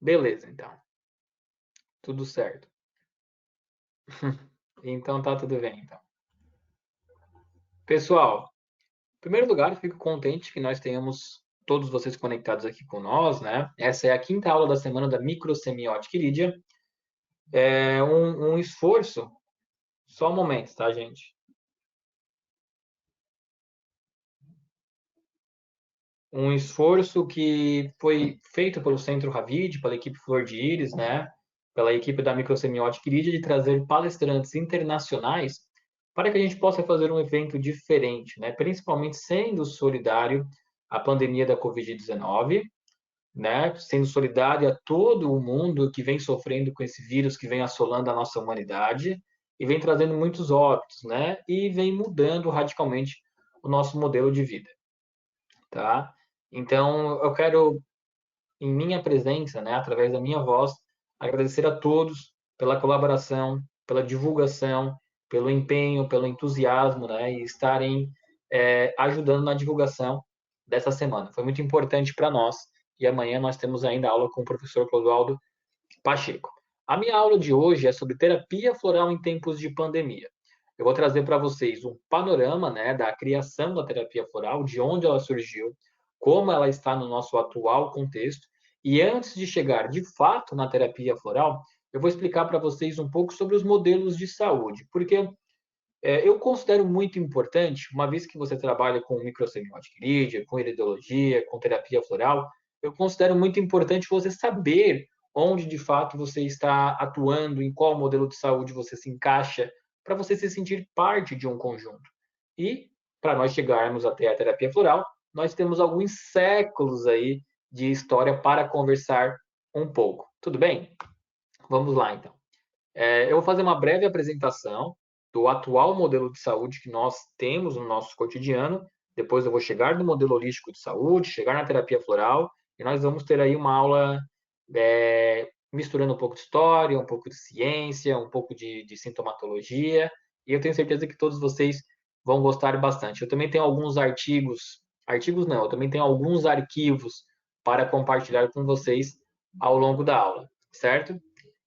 Beleza, então. Tudo certo. Então tá tudo bem, então. Pessoal, em primeiro lugar, fico contente que nós tenhamos todos vocês conectados aqui com nós, né? Essa é a quinta aula da semana da microsemiótica e Lídia. É um esforço, só um momento, tá, gente? Um esforço que foi feito pelo Centro Ravid, pela equipe Flor de Íris, né? Pela equipe da microsemiótica e Lídia, de trazer palestrantes internacionais para que a gente possa fazer um evento diferente, né? Principalmente sendo solidário à pandemia da Covid-19, né? Sendo solidário a todo o mundo que vem sofrendo com esse vírus que vem assolando a nossa humanidade e vem trazendo muitos óbitos, né? E vem mudando radicalmente o nosso modelo de vida, tá? Então, eu quero, em minha presença, né, através da minha voz, agradecer a todos pela colaboração, pela divulgação, pelo empenho, pelo entusiasmo, né, e estarem ajudando na divulgação dessa semana. Foi muito importante para nós. E amanhã nós temos ainda aula com o professor Clodoaldo Pacheco. A minha aula de hoje é sobre terapia floral em tempos de pandemia. Eu vou trazer para vocês um panorama, né, da criação da terapia floral, de onde ela surgiu, como ela está no nosso atual contexto. E antes de chegar de fato na terapia floral, eu vou explicar para vocês um pouco sobre os modelos de saúde, porque eu considero muito importante, uma vez que você trabalha com microsemiótica lídia, com iridologia, com terapia floral, eu considero muito importante você saber onde de fato você está atuando, em qual modelo de saúde você se encaixa, para você se sentir parte de um conjunto. E para nós chegarmos até a terapia floral, nós temos alguns séculos aí de história para conversar um pouco. Tudo bem? Vamos lá então. Eu vou fazer uma breve apresentação do atual modelo de saúde que nós temos no nosso cotidiano. Depois eu vou chegar no modelo holístico de saúde, chegar na terapia floral, e nós vamos ter aí uma aula misturando um pouco de história, um pouco de ciência, um pouco de sintomatologia, e eu tenho certeza que todos vocês vão gostar bastante. Eu também tenho alguns artigos não, eu também tenho alguns arquivos para compartilhar com vocês ao longo da aula, certo?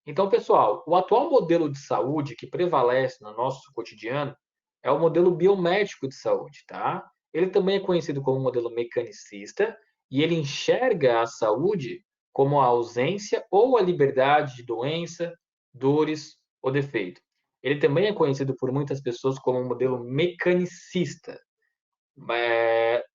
Então, pessoal, o atual modelo de saúde que prevalece no nosso cotidiano é o modelo biomédico de saúde, tá? Ele também é conhecido como modelo mecanicista e ele enxerga a saúde como a ausência ou a liberdade de doença, dores ou defeito. Ele também é conhecido por muitas pessoas como um modelo mecanicista,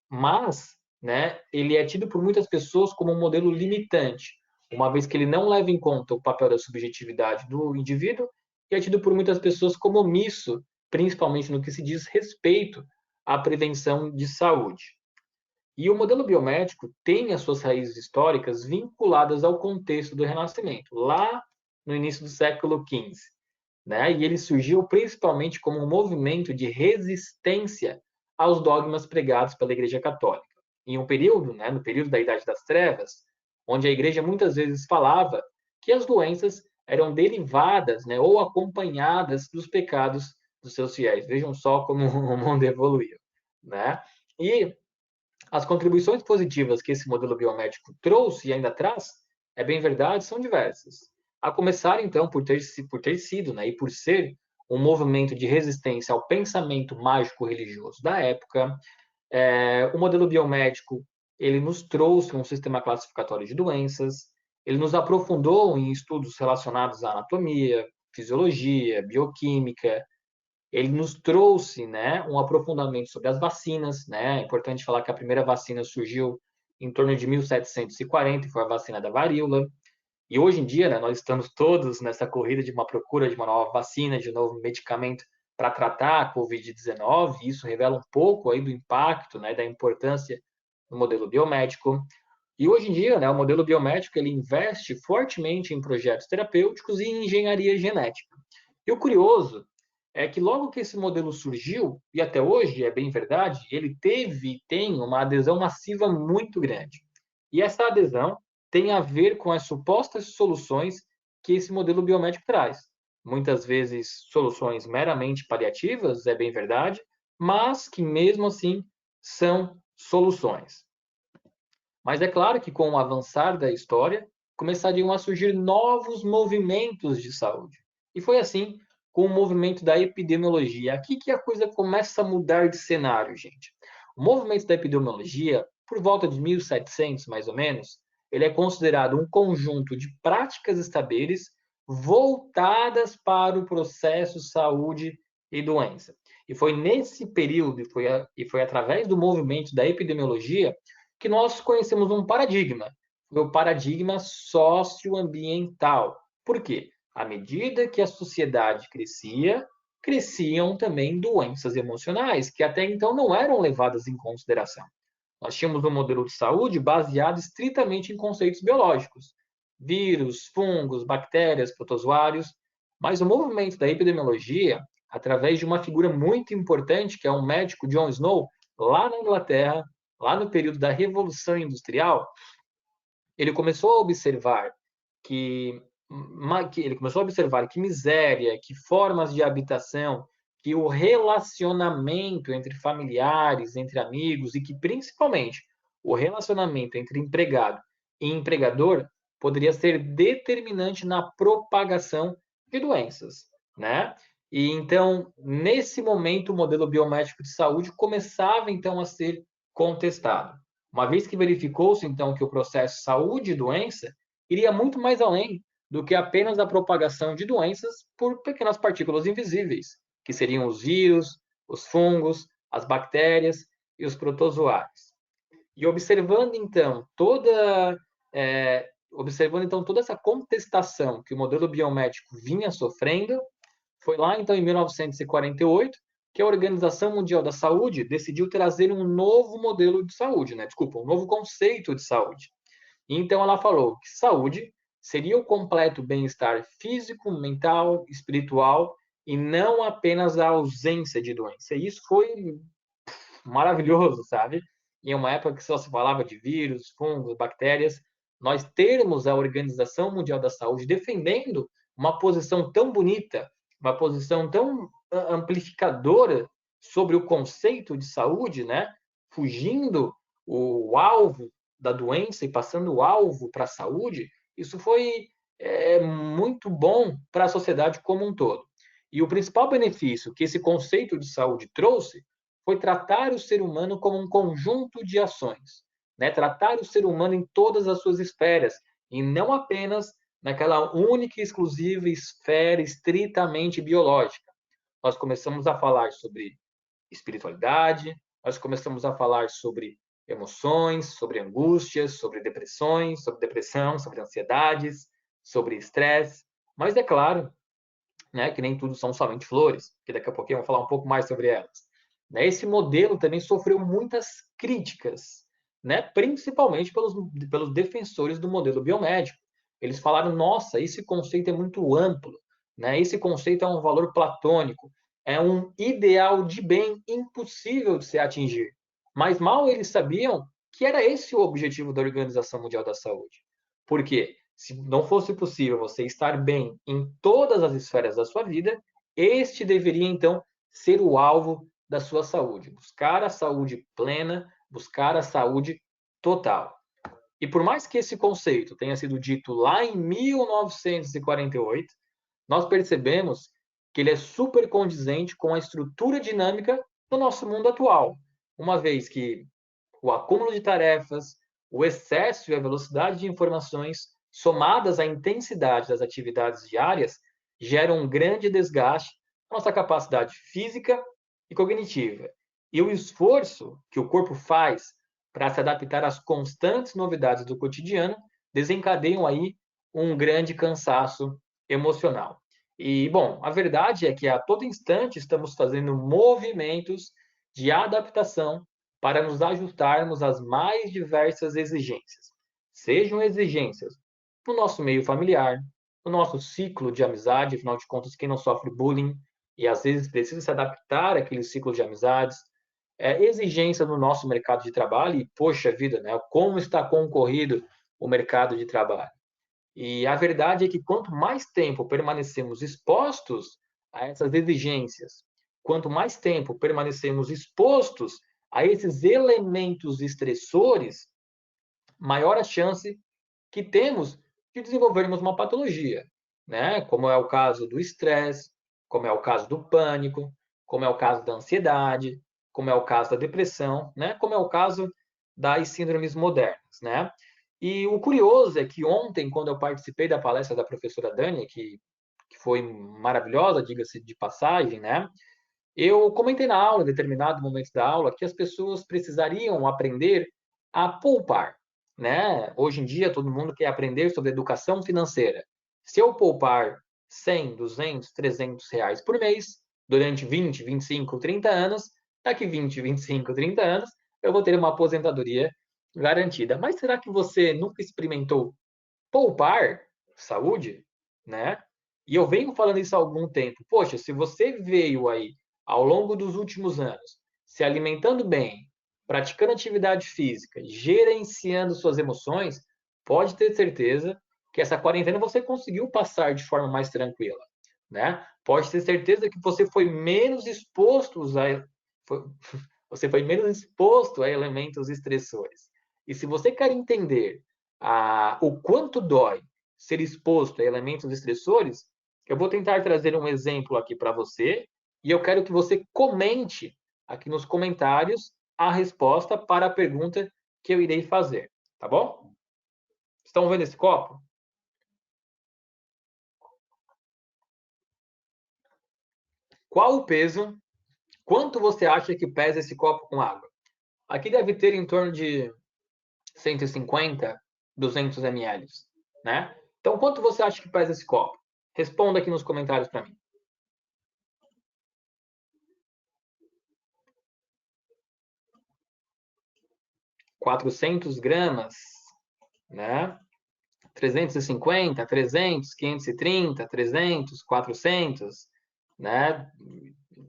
mas, né, ele é tido por muitas pessoas como um modelo limitante, uma vez que ele não leva em conta o papel da subjetividade do indivíduo, e é tido por muitas pessoas como omisso, principalmente no que se diz respeito à prevenção de saúde. E o modelo biomédico tem as suas raízes históricas vinculadas ao contexto do Renascimento, lá no início do século XV, né? E ele surgiu principalmente como um movimento de resistência aos dogmas pregados pela Igreja Católica. Em um período, né, no período da Idade das Trevas, onde a Igreja muitas vezes falava que as doenças eram derivadas, né, ou acompanhadas dos pecados dos seus fiéis. Vejam só como o mundo evoluiu, né? E as contribuições positivas que esse modelo biomédico trouxe e ainda traz, é bem verdade, são diversas. A começar, então, por ter sido, né, e por ser um movimento de resistência ao pensamento mágico-religioso da época, o modelo biomédico ele nos trouxe um sistema classificatório de doenças, ele nos aprofundou em estudos relacionados à anatomia, fisiologia, bioquímica, ele nos trouxe, né, um aprofundamento sobre as vacinas, né? É importante falar que a primeira vacina surgiu em torno de 1740, e foi a vacina da varíola. E hoje em dia, né, nós estamos todos nessa corrida de uma procura de uma nova vacina, de um novo medicamento para tratar a COVID-19. E isso revela um pouco aí do impacto, né, da importância do modelo biomédico. E hoje em dia, né, o modelo biomédico ele investe fortemente em projetos terapêuticos e em engenharia genética. E o curioso é que logo que esse modelo surgiu, e até hoje é bem verdade, ele teve e tem uma adesão massiva muito grande. E essa adesão tem a ver com as supostas soluções que esse modelo biomédico traz. Muitas vezes soluções meramente paliativas, é bem verdade, mas que mesmo assim são soluções. Mas é claro que com o avançar da história, começariam a surgir novos movimentos de saúde. E foi assim com o movimento da epidemiologia. Aqui que a coisa começa a mudar de cenário, gente. O movimento da epidemiologia, por volta de 1700, mais ou menos, ele é considerado um conjunto de práticas e saberes voltadas para o processo saúde e doença. E foi nesse período, e foi através do movimento da epidemiologia, que nós conhecemos um paradigma, o paradigma socioambiental. Por quê? À medida que a sociedade crescia, cresciam também doenças emocionais, que até então não eram levadas em consideração. Nós tínhamos um modelo de saúde baseado estritamente em conceitos biológicos, vírus, fungos, bactérias, protozoários, mas o movimento da epidemiologia, através de uma figura muito importante, que é um médico, John Snow, lá na Inglaterra, lá no período da Revolução Industrial, ele começou a observar que, que miséria, que formas de habitação, que o relacionamento entre familiares, entre amigos e que principalmente o relacionamento entre empregado e empregador poderia ser determinante na propagação de doenças, né? E então, nesse momento, o modelo biomédico de saúde começava então a ser contestado. Uma vez que verificou-se, então, que o processo saúde e doença iria muito mais além do que apenas a propagação de doenças por pequenas partículas invisíveis, que seriam os vírus, os fungos, as bactérias e os protozoários. E observando então toda essa contestação que o modelo biomédico vinha sofrendo, foi lá então em 1948 que a Organização Mundial da Saúde decidiu trazer um novo modelo de saúde, né? Desculpa, um novo conceito de saúde. Então ela falou que saúde seria o completo bem-estar físico, mental, espiritual e não apenas a ausência de doença. E isso foi maravilhoso, sabe? Em uma época que só se falava de vírus, fungos, bactérias, nós termos a Organização Mundial da Saúde defendendo uma posição tão bonita, uma posição tão amplificadora sobre o conceito de saúde, né? Fugindo o alvo da doença e passando o alvo para a saúde, isso foi muito bom para a sociedade como um todo. E o principal benefício que esse conceito de saúde trouxe foi tratar o ser humano como um conjunto de ações, né? Tratar o ser humano em todas as suas esferas, e não apenas naquela única e exclusiva esfera estritamente biológica. Nós começamos a falar sobre espiritualidade, nós começamos a falar sobre emoções, sobre angústias, sobre depressões, sobre depressão, sobre ansiedades, sobre estresse, mas é claro, né, que nem tudo são somente flores, que daqui a pouquinho eu vou falar um pouco mais sobre elas. Né, esse modelo também sofreu muitas críticas, né, principalmente pelos defensores do modelo biomédico. Eles falaram, nossa, esse conceito é muito amplo, né, esse conceito é um valor platônico, é um ideal de bem impossível de se atingir. Mas mal eles sabiam que era esse o objetivo da Organização Mundial da Saúde. Por quê? Se não fosse possível você estar bem em todas as esferas da sua vida, este deveria então ser o alvo da sua saúde, buscar a saúde plena, buscar a saúde total. E por mais que esse conceito tenha sido dito lá em 1948, nós percebemos que ele é super condizente com a estrutura dinâmica do nosso mundo atual, uma vez que o acúmulo de tarefas, o excesso e a velocidade de informações, somadas à intensidade das atividades diárias, geram um grande desgaste na nossa capacidade física e cognitiva. E o esforço que o corpo faz para se adaptar às constantes novidades do cotidiano desencadeiam aí um grande cansaço emocional. E, bom, a verdade é que a todo instante estamos fazendo movimentos de adaptação para nos ajustarmos às mais diversas exigências. Sejam exigências no nosso meio familiar, no nosso ciclo de amizade, afinal de contas, quem não sofre bullying e às vezes precisa se adaptar àquele ciclo de amizades, exigência no nosso mercado de trabalho e, poxa vida, né, como está concorrido o mercado de trabalho. E a verdade é que quanto mais tempo permanecemos expostos a essas exigências, quanto mais tempo permanecemos expostos a esses elementos estressores, maior a chance que temos de desenvolvermos uma patologia, né? Como é o caso do estresse, como é o caso do pânico, como é o caso da ansiedade, como é o caso da depressão, né? Como é o caso das síndromes modernas, né? E o curioso é que ontem, quando eu participei da palestra da professora Dani, que foi maravilhosa, diga-se de passagem, né? Eu comentei na aula, em determinado momento da aula, que as pessoas precisariam aprender a poupar, né? Hoje em dia, todo mundo quer aprender sobre educação financeira. Se eu poupar 100, 200, 300 reais por mês, durante 20, 25, 30 anos, daqui 20, 25, 30 anos, eu vou ter uma aposentadoria garantida. Mas será que você nunca experimentou poupar saúde, né? E eu venho falando isso há algum tempo. Poxa, se você veio aí ao longo dos últimos anos se alimentando bem, praticando atividade física, gerenciando suas emoções, pode ter certeza que essa quarentena você conseguiu passar de forma mais tranquila, né? Pode ter certeza que você foi menos exposto foi- você foi menos exposto a elementos estressores. E se você quer entender o quanto dói ser exposto a elementos estressores, eu vou tentar trazer um exemplo aqui para você e eu quero que você comente aqui nos comentários a resposta para a pergunta que eu irei fazer, tá bom? Estão vendo esse copo? Qual o peso? Quanto você acha que pesa esse copo com água? Aqui deve ter em torno de 150, 200 ml, né? Então, quanto você acha que pesa esse copo? Responda aqui nos comentários para mim. 400 gramas, né? 350, 300, 530, 300, 400, né?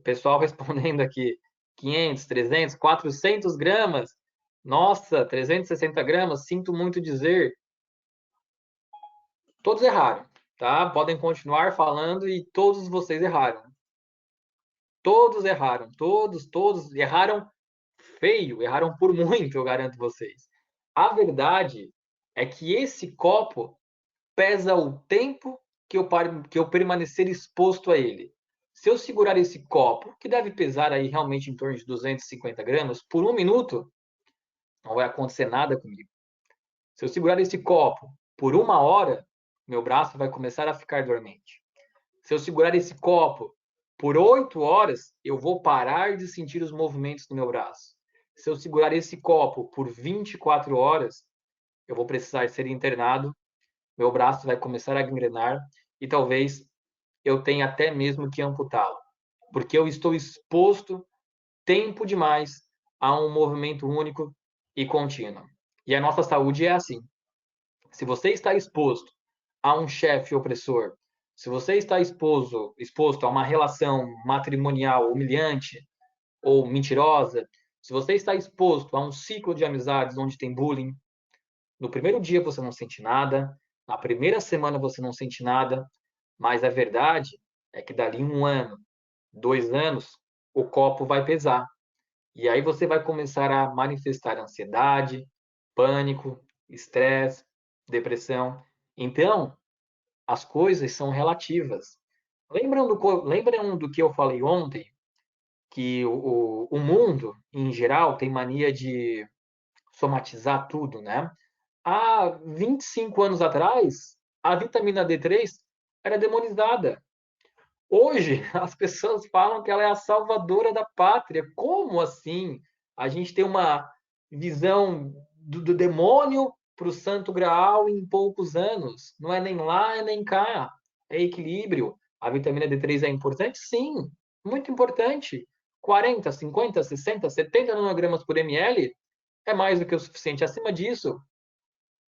Pessoal respondendo aqui, 500, 300, 400 gramas. Nossa, 360 gramas, sinto muito dizer. Todos erraram, tá? Podem continuar falando e todos vocês erraram. Todos erraram, todos erraram feio, erraram por muito, eu garanto vocês. A verdade é que esse copo pesa o tempo que eu permanecer exposto a ele. Se eu segurar esse copo, que deve pesar aí realmente em torno de 250 gramas, por um minuto, não vai acontecer nada comigo. Se eu segurar esse copo por uma hora, meu braço vai começar a ficar dormente. Se eu segurar esse copo por 8 horas, eu vou parar de sentir os movimentos do meu braço. Se eu segurar esse copo por 24 horas, eu vou precisar ser internado, meu braço vai começar a gangrenar e talvez eu tenha até mesmo que amputá-lo, porque eu estou exposto tempo demais a um movimento único e contínuo. E a nossa saúde é assim. Se você está exposto a um chefe opressor, se você está exposto a uma relação matrimonial humilhante ou mentirosa, se você está exposto a um ciclo de amizades onde tem bullying, no primeiro dia você não sente nada, na primeira semana você não sente nada, mas a verdade é que dali 1 ano, 2 anos, o copo vai pesar. E aí você vai começar a manifestar ansiedade, pânico, estresse, depressão. Então, as coisas são relativas. Lembram do que eu falei ontem? Que o mundo, em geral, tem mania de somatizar tudo, né? Há 25 anos atrás, a vitamina D3 era demonizada. Hoje, as pessoas falam que ela é a salvadora da pátria. Como assim? A gente tem uma visão do demônio para o santo graal em poucos anos. Não é nem lá, nem cá. É equilíbrio. A vitamina D3 é importante? Sim, muito importante. 40, 50, 60, 70 nanogramas por ml é mais do que o suficiente. Acima disso,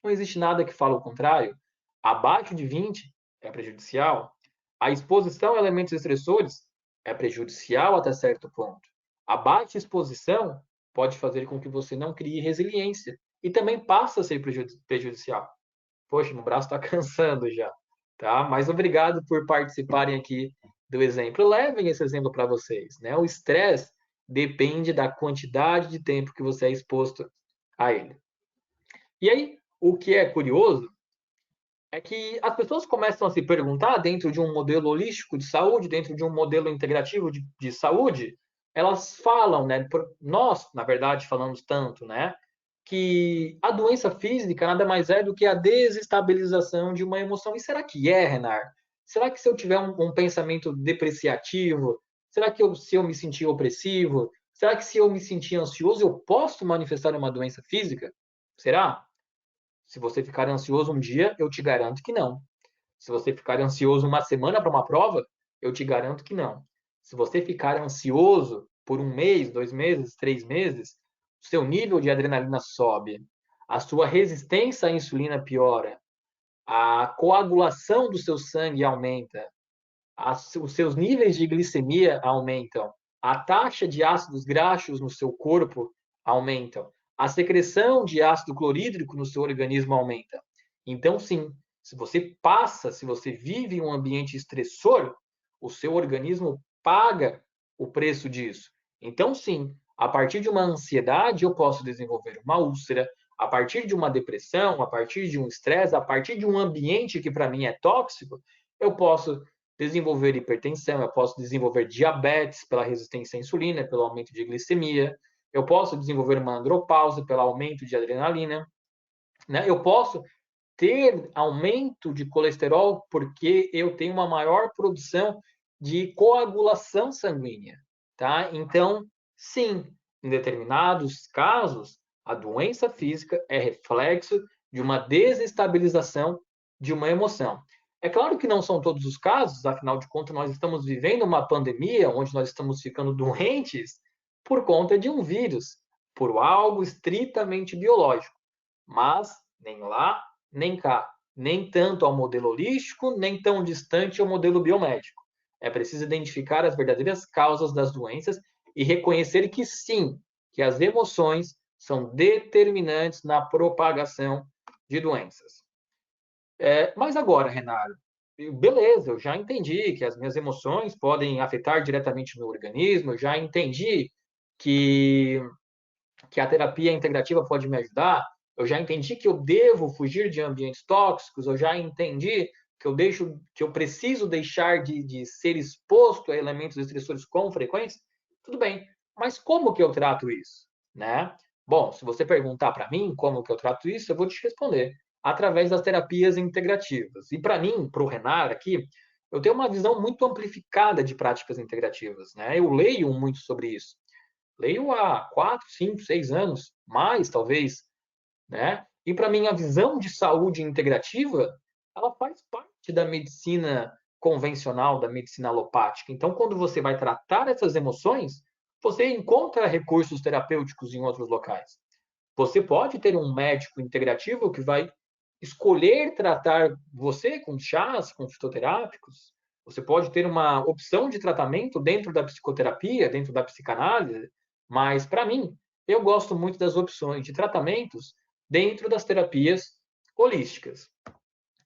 não existe nada que fale o contrário. Abaixo de 20 é prejudicial. A exposição a elementos estressores é prejudicial até certo ponto. A baixa exposição pode fazer com que você não crie resiliência e também passa a ser prejudicial. Poxa, meu braço está cansando já, tá? Mas obrigado por participarem aqui do exemplo. Levem esse exemplo para vocês, né? O estresse depende da quantidade de tempo que você é exposto a ele. E aí, o que é curioso é que as pessoas começam a se perguntar, dentro de um modelo holístico de saúde, dentro de um modelo integrativo de saúde, elas falam, né? Nós, na verdade, falamos tanto, né? Que a doença física nada mais é do que a desestabilização de uma emoção. E será que é, Renar? Será que se eu tiver um pensamento depreciativo, será que se eu me sentir opressivo, será que se eu me sentir ansioso, eu posso manifestar uma doença física? Será? Se você ficar ansioso um dia, eu te garanto que não. Se você ficar ansioso uma semana para uma prova, eu te garanto que não. Se você ficar ansioso por um mês, 2 meses, 3 meses, o seu nível de adrenalina sobe, a sua resistência à insulina piora, a coagulação do seu sangue aumenta, os seus níveis de glicemia aumentam, a taxa de ácidos graxos no seu corpo aumentam, a secreção de ácido clorídrico no seu organismo aumenta. Então, sim, se você vive em um ambiente estressor, o seu organismo paga o preço disso. Então, sim, a partir de uma ansiedade, eu posso desenvolver uma úlcera, a partir de uma depressão, a partir de um estresse, a partir de um ambiente que para mim é tóxico, eu posso desenvolver hipertensão, eu posso desenvolver diabetes pela resistência à insulina, pelo aumento de glicemia, eu posso desenvolver uma andropausa pelo aumento de adrenalina, né? Eu posso ter aumento de colesterol porque eu tenho uma maior produção de coagulação sanguínea, tá? Então, sim, em determinados casos, a doença física é reflexo de uma desestabilização de uma emoção. É claro que não são todos os casos, afinal de contas, nós estamos vivendo uma pandemia onde nós estamos ficando doentes por conta de um vírus, por algo estritamente biológico. Mas nem lá, nem cá, nem tanto ao modelo holístico, nem tão distante ao modelo biomédico. É preciso identificar as verdadeiras causas das doenças e reconhecer que sim, que as emoções são determinantes na propagação de doenças. Mas agora, Renato, beleza, eu já entendi que as minhas emoções podem afetar diretamente o meu organismo, eu já entendi que que a terapia integrativa pode me ajudar, eu já entendi que eu devo fugir de ambientes tóxicos, eu já entendi que eu preciso deixar de ser exposto a elementos estressores com frequência, tudo bem. Mas como que eu trato isso, né? Bom, se você perguntar para mim como que eu trato isso, eu vou te responder através das terapias integrativas. E para mim, para o Renar aqui, eu tenho uma visão muito amplificada de práticas integrativas, né? Eu leio muito sobre isso. Leio há 4, 5, 6 anos, mais talvez, né? E para mim a visão de saúde integrativa, ela faz parte da medicina convencional, da medicina alopática. Então, quando você vai tratar essas emoções, você encontra recursos terapêuticos em outros locais. Você pode ter um médico integrativo que vai escolher tratar você com chás, com fitoterápicos. Você pode ter uma opção de tratamento dentro da psicoterapia, dentro da psicanálise, mas para mim, eu gosto muito das opções de tratamentos dentro das terapias holísticas.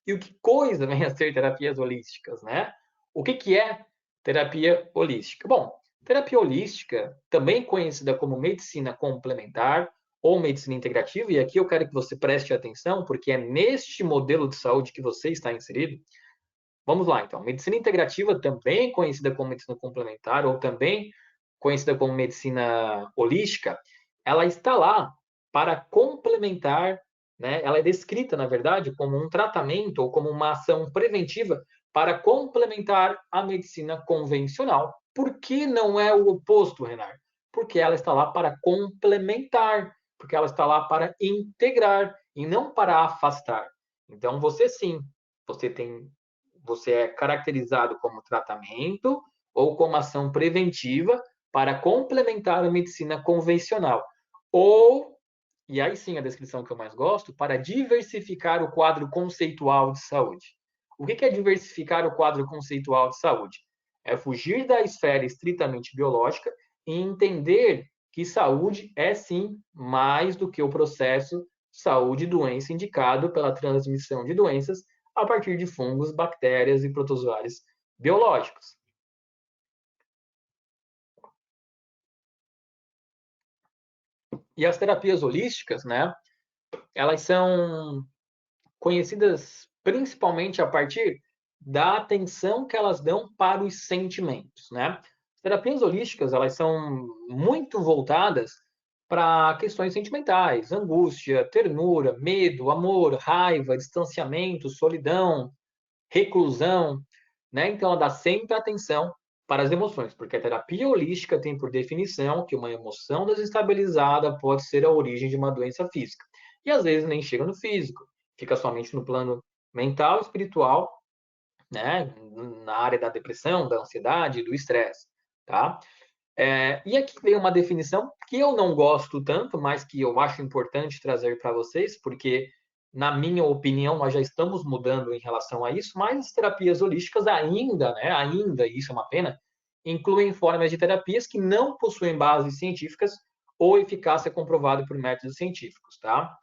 E o que coisa vem a ser terapias holísticas, né? O que é terapia holística? Bom, terapia holística, também conhecida como medicina complementar ou medicina integrativa, e aqui eu quero que você preste atenção, porque é neste modelo de saúde que você está inserido. Vamos lá, então. Medicina integrativa, também conhecida como medicina complementar ou também conhecida como medicina holística, ela está lá para complementar, né? Ela é descrita, na verdade, como um tratamento ou como uma ação preventiva para complementar a medicina convencional. Por que não é o oposto, Renan? Porque ela está lá para complementar, porque ela está lá para integrar e não para afastar. Então, você sim, você tem você é caracterizado como tratamento ou como ação preventiva para complementar a medicina convencional. Ou, e aí sim a descrição que eu mais gosto, para diversificar o quadro conceitual de saúde. O que é diversificar o quadro conceitual de saúde? É fugir da esfera estritamente biológica e entender que saúde é sim mais do que o processo saúde e doença indicado pela transmissão de doenças a partir de fungos, bactérias e protozoários biológicos. E as terapias holísticas, né? elas são conhecidas principalmente a partir da atenção que elas dão para os sentimentos, né? As terapias holísticas, elas são muito voltadas para questões sentimentais, angústia, ternura, medo, amor, raiva, distanciamento, solidão, reclusão, né? Então, ela dá sempre atenção para as emoções, porque a terapia holística tem por definição que uma emoção desestabilizada pode ser a origem de uma doença física. E às vezes nem chega no físico, fica somente no plano mental, espiritual, né? Na área da depressão, da ansiedade, do estresse, tá? E aqui vem uma definição que eu não gosto tanto, mas que eu acho importante trazer para vocês, porque, na minha opinião, nós já estamos mudando em relação a isso, mas as terapias holísticas ainda, né, ainda, e isso é uma pena, incluem formas de terapias que não possuem bases científicas ou eficácia comprovada por métodos científicos, tá?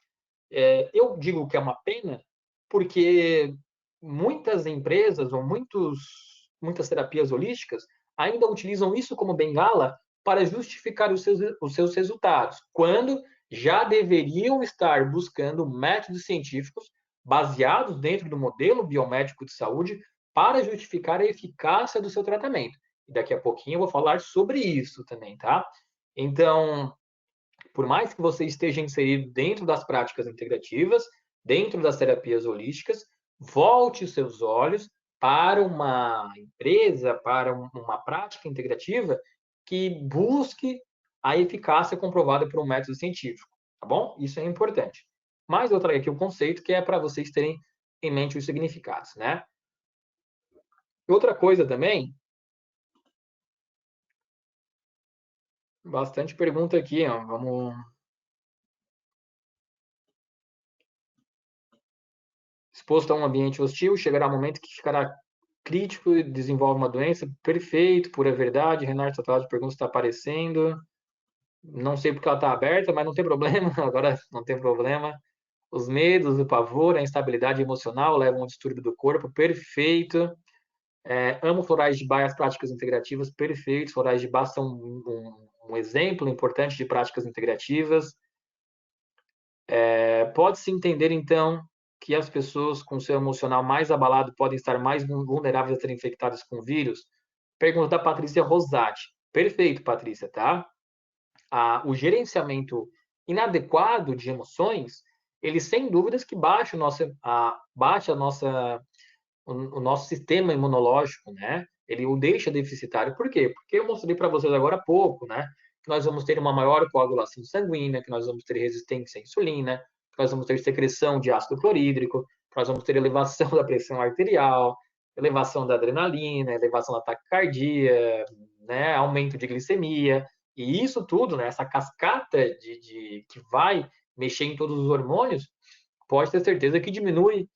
Eu digo que é uma pena porque muitas empresas ou muitas terapias holísticas ainda utilizam isso como bengala para justificar os seus resultados, quando já deveriam estar buscando métodos científicos baseados dentro do modelo biomédico de saúde para justificar a eficácia do seu tratamento. E daqui a pouquinho eu vou falar sobre isso também, tá? Então, por mais que você esteja inserido dentro das práticas integrativas, dentro das terapias holísticas, volte os seus olhos para uma empresa, para uma prática integrativa que busque a eficácia comprovada por um método científico, tá bom? Isso é importante. Mas eu trago aqui o conceito que é para vocês terem em mente os significados, né? Outra coisa também, bastante pergunta aqui, ó, vamos. Exposto a um ambiente hostil, chegará um momento que ficará crítico e desenvolve uma doença. Perfeito, pura verdade. Renato Tatuado pergunta se está aparecendo. Não sei porque ela está aberta, mas não tem problema. Agora não tem problema. Os medos, o pavor, a instabilidade emocional levam ao distúrbio do corpo. Perfeito. Amo florais de Bach, as práticas integrativas. Perfeito. Florais de Bach são um exemplo importante de práticas integrativas. Pode-se entender, então, que as pessoas com seu emocional mais abalado podem estar mais vulneráveis a serem infectadas com vírus? Pergunta da Patrícia Rosati. Perfeito, Patrícia, tá? O gerenciamento inadequado de emoções, ele sem dúvidas que baixa o nosso sistema imunológico, né? Ele o deixa deficitário. Por quê? Porque eu mostrei para vocês agora há pouco, né? Que nós vamos ter uma maior coagulação sanguínea, que nós vamos ter resistência à insulina, que nós vamos ter secreção de ácido clorídrico, que nós vamos ter elevação da pressão arterial, elevação da adrenalina, elevação da taquicardia, né? Aumento de glicemia. E isso tudo, né? Essa cascata que vai mexer em todos os hormônios, pode ter certeza que diminui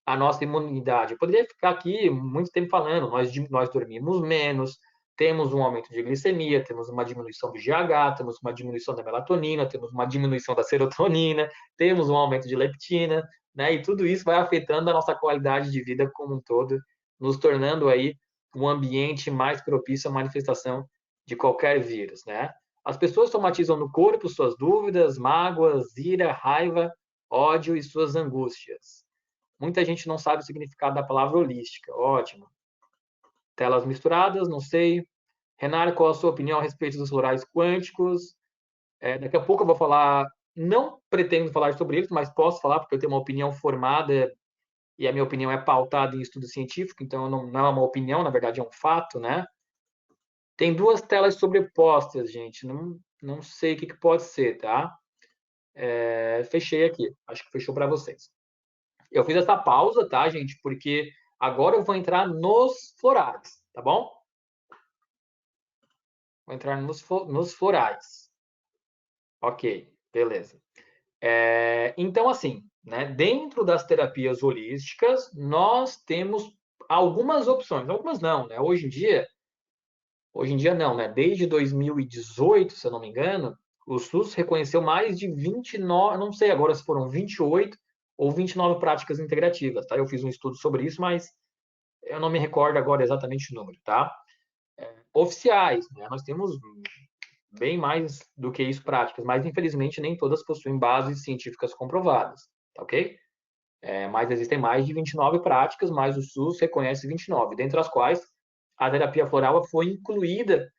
a nossa imunidade. Eu poderia ficar aqui muito tempo falando, nós dormimos menos, temos um aumento de glicemia, temos uma diminuição do GH, temos uma diminuição da melatonina, temos uma diminuição da serotonina, temos um aumento de leptina, né? E tudo isso vai afetando a nossa qualidade de vida como um todo, nos tornando aí um ambiente mais propício à manifestação de qualquer vírus, né? As pessoas somatizam no corpo suas dúvidas, mágoas, ira, raiva, ódio e suas angústias. Muita gente não sabe o significado da palavra holística. Ótimo. Telas misturadas, não sei. Renato, qual a sua opinião a respeito dos florais quânticos? Daqui a pouco eu vou falar, não pretendo falar sobre eles, mas posso falar porque eu tenho uma opinião formada e a minha opinião é pautada em estudo científico, então não é uma opinião, na verdade é um fato, né? Tem duas telas sobrepostas, gente. Não sei o que pode ser, tá? Fechei aqui. Acho que fechou para vocês. Eu fiz essa pausa, tá, gente? Porque agora eu vou entrar nos florais, tá bom? Vou entrar nos florais. Ok, beleza. Então, assim, né, dentro das terapias holísticas, nós temos algumas opções. Algumas não, né? Hoje em dia não, né? Desde 2018, se eu não me engano, o SUS reconheceu mais de 29, não sei agora se foram 28 ou 29 práticas integrativas, tá? Eu fiz um estudo sobre isso, mas eu não me recordo agora exatamente o número, tá? Oficiais, né? Nós temos bem mais do que isso práticas, mas infelizmente nem todas possuem bases científicas comprovadas, tá ok? Mas existem mais de 29 práticas, mas o SUS reconhece 29, dentre as quais a terapia floral foi incluída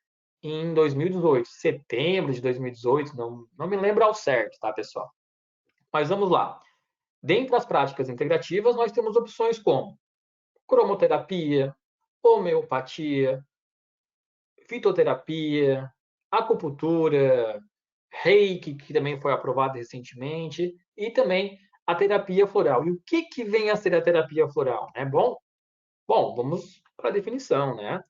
em 2018, setembro de 2018, não me lembro ao certo, tá, pessoal? Mas vamos lá. Dentre as práticas integrativas, nós temos opções como cromoterapia, homeopatia, fitoterapia, acupuntura, reiki, que também foi aprovado recentemente, e também a terapia floral. E o que vem a ser a terapia floral? É bom? Bom, vamos para a definição, né?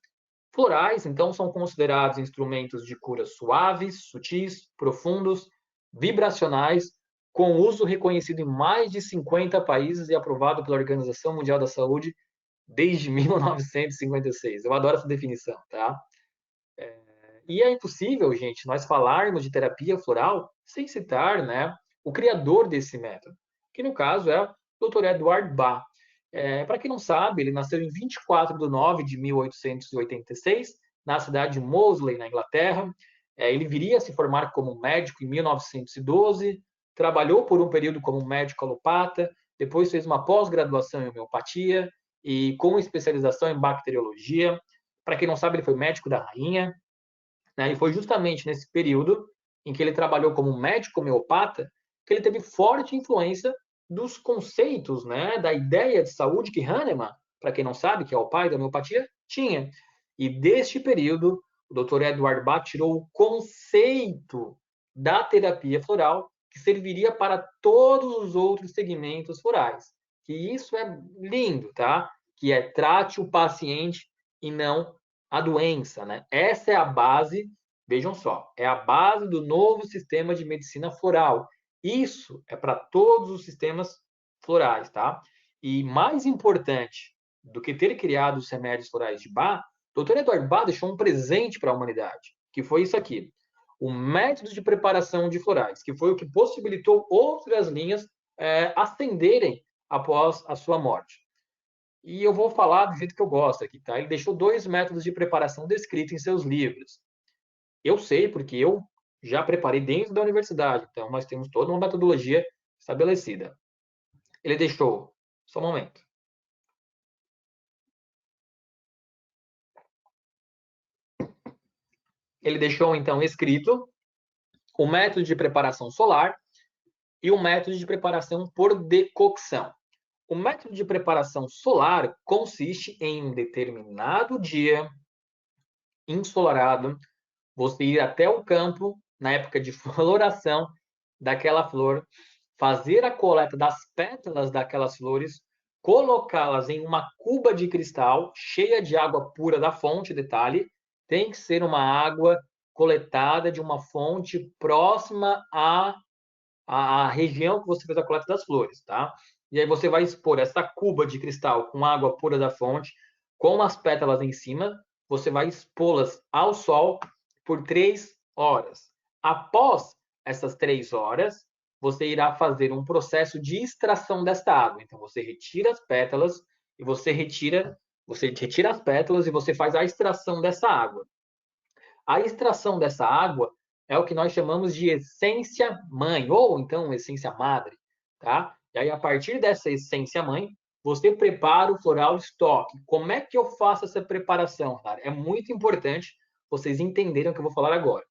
Florais, então, são considerados instrumentos de cura suaves, sutis, profundos, vibracionais, com uso reconhecido em mais de 50 países e aprovado pela Organização Mundial da Saúde desde 1956. Eu adoro essa definição, tá? E é impossível, gente, nós falarmos de terapia floral sem citar, né, o criador desse método, que no caso é o Dr. Edward Bach. Para quem não sabe, ele nasceu em 24 de nove de 1886, na cidade de Moseley, na Inglaterra. Ele viria a se formar como médico em 1912, trabalhou por um período como médico alopata, depois fez uma pós-graduação em homeopatia e com especialização em bacteriologia. Para quem não sabe, ele foi médico da rainha, né? E foi justamente nesse período em que ele trabalhou como médico homeopata que ele teve forte influência dos conceitos, né, da ideia de saúde que Hahnemann, para quem não sabe, que é o pai da homeopatia, tinha. E deste período, o Dr. Edward Bach tirou o conceito da terapia floral que serviria para todos os outros segmentos florais. Que isso é lindo, tá? Que é trate o paciente e não a doença, né? Essa é a base, vejam só, é a base do novo sistema de medicina floral. Isso é para todos os sistemas florais, tá? E mais importante do que ter criado os remédios florais de Bach, o Dr. Edward Bach deixou um presente para a humanidade, que foi isso aqui: o método de preparação de florais, que foi o que possibilitou outras linhas ascenderem após a sua morte. E eu vou falar do jeito que eu gosto aqui, tá? Ele deixou 2 métodos de preparação descritos em seus livros. Eu sei porque eu já preparei dentro da universidade, então nós temos toda uma metodologia estabelecida. Ele deixou, só um momento. Ele deixou então escrito o método de preparação solar e o método de preparação por decocção. O método de preparação solar consiste em um determinado dia ensolarado, você ir até o campo na época de floração daquela flor, fazer a coleta das pétalas daquelas flores, colocá-las em uma cuba de cristal cheia de água pura da fonte, detalhe, tem que ser uma água coletada de uma fonte próxima à região que você fez a coleta das flores, tá? E aí você vai expor essa cuba de cristal com água pura da fonte, com as pétalas em cima, você vai expô-las ao sol por 3 horas. Após essas 3 horas, você irá fazer um processo de extração desta água. Então, você retira as pétalas e você retira as pétalas e você faz a extração dessa água. A extração dessa água é o que nós chamamos de essência mãe, ou então essência madre, tá? E aí, a partir dessa essência mãe, você prepara o floral estoque. Como é que eu faço essa preparação, cara? É muito importante vocês entenderem o que eu vou falar agora,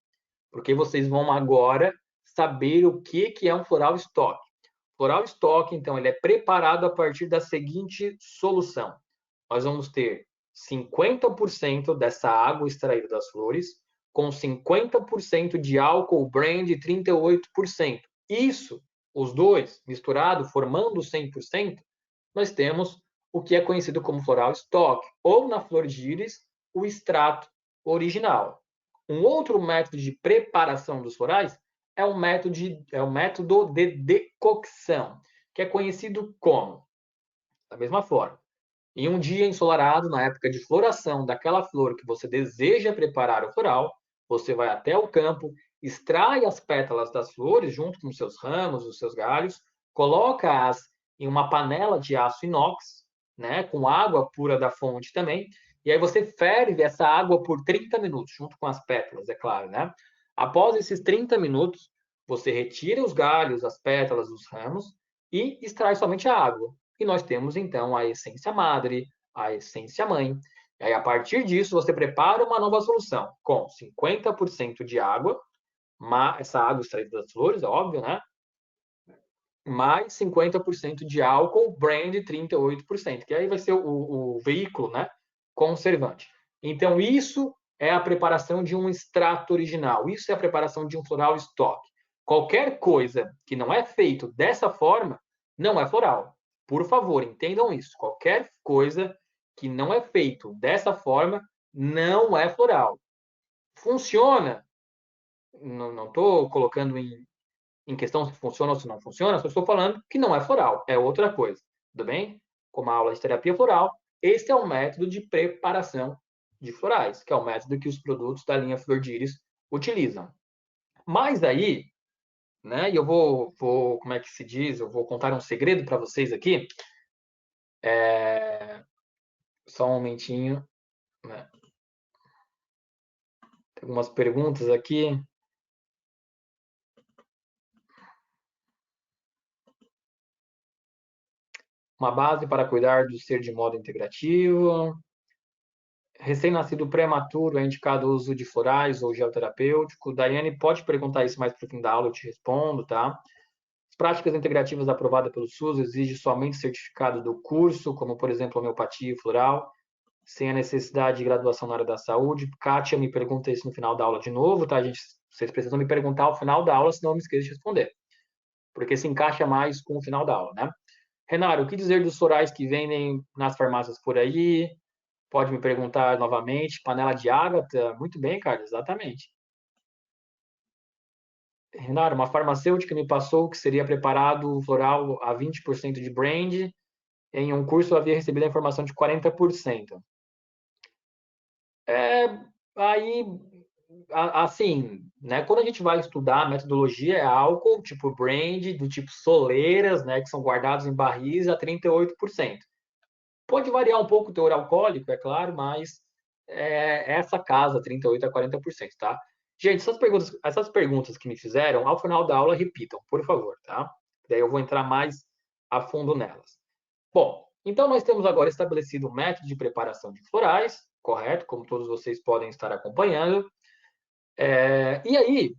porque vocês vão agora saber o que é um floral estoque. Floral estoque, então, ele é preparado a partir da seguinte solução. Nós vamos ter 50% dessa água extraída das flores, com 50% de álcool brand e 38%. Isso, os dois misturados, formando 100%, nós temos o que é conhecido como floral stock, ou na flor de íris, o extrato original. Um outro método de preparação dos florais é o método de decocção, que é conhecido como, da mesma forma, em um dia ensolarado, na época de floração daquela flor que você deseja preparar o floral, você vai até o campo, extrai as pétalas das flores junto com os seus ramos, os seus galhos, coloca-as em uma panela de aço inox, né, com água pura da fonte também, e aí você ferve essa água por 30 minutos, junto com as pétalas, é claro, né? Após esses 30 minutos, você retira os galhos, as pétalas, os ramos e extrai somente a água. E nós temos, então, a essência madre, a essência mãe. E aí, a partir disso, você prepara uma nova solução com 50% de água, essa água extraída das flores, é óbvio, né? Mais 50% de álcool, brand 38%, que aí vai ser o veículo, né? Conservante. Então, isso é a preparação de um extrato original, isso é a preparação de um floral stock. Qualquer coisa que não é feito dessa forma, não é floral. Por favor, entendam isso. Qualquer coisa que não é feito dessa forma, não é floral. Funciona? Não estou colocando em questão se funciona ou se não funciona, só estou falando que não é floral, é outra coisa, tudo bem? Como a aula de terapia floral, este é o método de preparação de florais, que é o método que os produtos da linha Flor de Íris utilizam. Mas aí, né, e eu como é que se diz, eu vou contar um segredo para vocês aqui, só um momentinho, né? Tem algumas perguntas aqui. Uma base para cuidar do ser de modo integrativo. Recém-nascido prematuro é indicado o uso de florais ou gel terapêutico. Daiane, pode perguntar isso mais para o fim da aula, eu te respondo, tá? As práticas integrativas aprovadas pelo SUS exigem somente certificado do curso, como, por exemplo, homeopatia e floral, sem a necessidade de graduação na área da saúde. Kátia me pergunta isso no final da aula de novo, tá, gente? Vocês precisam me perguntar ao final da aula, senão eu me esqueço de responder, porque se encaixa mais com o final da aula, né? Renato, o que dizer dos florais que vendem nas farmácias por aí? Pode me perguntar novamente. Panela de ágata? Muito bem, Carlos, exatamente. Renato, uma farmacêutica me passou que seria preparado floral a 20% de brand. Em um curso eu havia recebido a informação de 40%. É, aí, assim, né, quando a gente vai estudar a metodologia, é álcool tipo brand, do tipo soleiras, né, que são guardados em barris a 38%. Pode variar um pouco o teor alcoólico, é claro, mas é essa casa, 38% a 40%, tá? Gente, essas perguntas que me fizeram, ao final da aula, repitam, por favor, tá? Daí eu vou entrar mais a fundo nelas. Bom, então nós temos agora estabelecido o método de preparação de florais, correto? Como todos vocês podem estar acompanhando. E aí,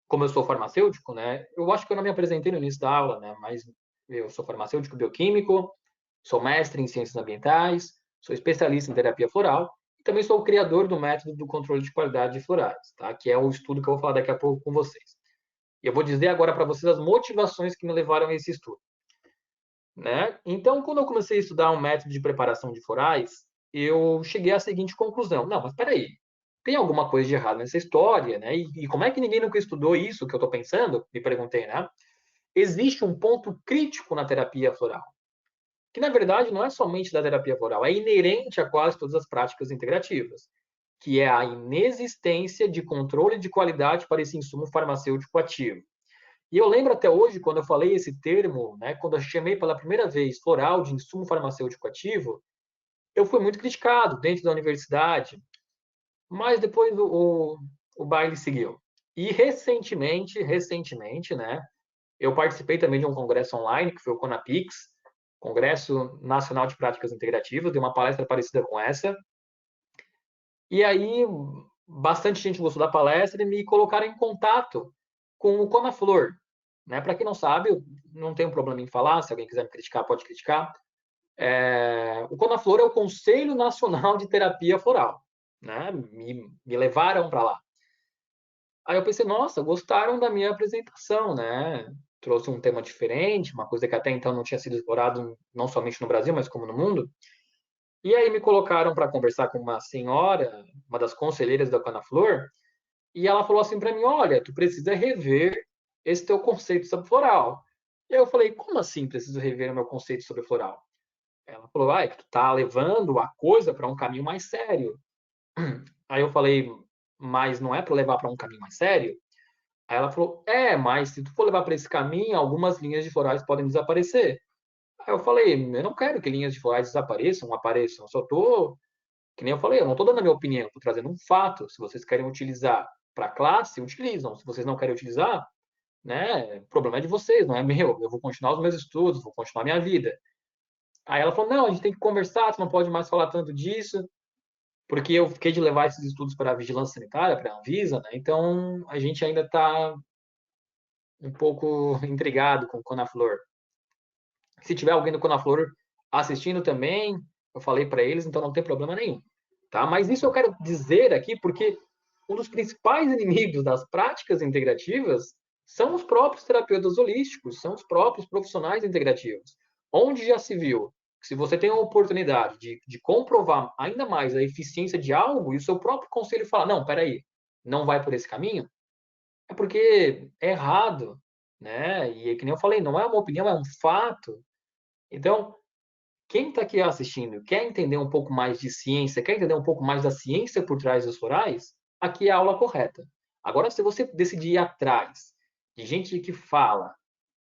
como eu sou farmacêutico, né? Eu acho que eu não me apresentei no início da aula, né? Mas eu sou farmacêutico bioquímico, sou mestre em ciências ambientais, sou especialista em terapia floral e também sou o criador do método do controle de qualidade de florais, tá? Que é o estudo que eu vou falar daqui a pouco com vocês. E eu vou dizer agora para vocês as motivações que me levaram a esse estudo, né? Então, quando eu comecei a estudar um método de preparação de florais, eu cheguei à seguinte conclusão: não, mas espera aí, tem alguma coisa de errado nessa história, né? E como é que ninguém nunca estudou isso que eu estou pensando? Me perguntei, né? Existe um ponto crítico na terapia floral que na verdade não é somente da terapia floral, é inerente a quase todas as práticas integrativas, que é a inexistência de controle de qualidade para esse insumo farmacêutico ativo. E eu lembro até hoje, quando eu falei esse termo, né, quando eu chamei pela primeira vez floral de insumo farmacêutico ativo, eu fui muito criticado dentro da universidade, mas depois o baile seguiu. E recentemente, né, eu participei também de um congresso online, que foi o Conapix, Congresso Nacional de Práticas Integrativas, dei uma palestra parecida com essa. E aí, bastante gente gostou da palestra e me colocaram em contato com o Conaflor. Né? Para quem não sabe, eu não tenho problema em falar, se alguém quiser me criticar, pode criticar. O Conaflor é o Conselho Nacional de Terapia Floral. Né? Me levaram para lá. Aí eu pensei, nossa, gostaram da minha apresentação, né? Trouxe um tema diferente, uma coisa que até então não tinha sido explorado não somente no Brasil, mas como no mundo. E aí me colocaram para conversar com uma senhora, uma das conselheiras da Canaflor, e ela falou assim para mim: olha, tu precisa rever esse teu conceito sobre floral. E eu falei: como assim preciso rever o meu conceito sobre floral? Ela falou: ah, é que tu tá levando a coisa para um caminho mais sério. Aí eu falei: mas não é para levar para um caminho mais sério? Aí ela falou: mas se tu for levar para esse caminho, algumas linhas de florais podem desaparecer. Aí eu falei: eu não quero que linhas de florais desapareçam, apareçam. Eu só tô, que nem eu falei, eu não tô dando a minha opinião, tô trazendo um fato. Se vocês querem utilizar para a classe, utilizam. Se vocês não querem utilizar, né, o problema é de vocês, não é meu. Eu vou continuar os meus estudos, vou continuar a minha vida. Aí ela falou, não, a gente tem que conversar, você não pode mais falar tanto disso, porque eu fiquei de levar esses estudos para a vigilância sanitária, para a Anvisa, né? Então a gente ainda está um pouco intrigado com o Conaflor. Se tiver alguém do Conaflor assistindo também, eu falei para eles, então não tem problema nenhum. Tá? Mas isso eu quero dizer aqui porque um dos principais inimigos das práticas integrativas são os próprios terapeutas holísticos, são os próprios profissionais integrativos. Onde já se viu que se você tem a oportunidade de comprovar ainda mais a eficiência de algo e o seu próprio conselho fala, não, peraí, não vai por esse caminho, é porque é errado, né? E que nem eu falei, não é uma opinião, é um fato. Então, quem está aqui assistindo quer entender um pouco mais de ciência, quer entender um pouco mais da ciência por trás dos florais, aqui é a aula correta. Agora, se você decidir ir atrás de gente que fala,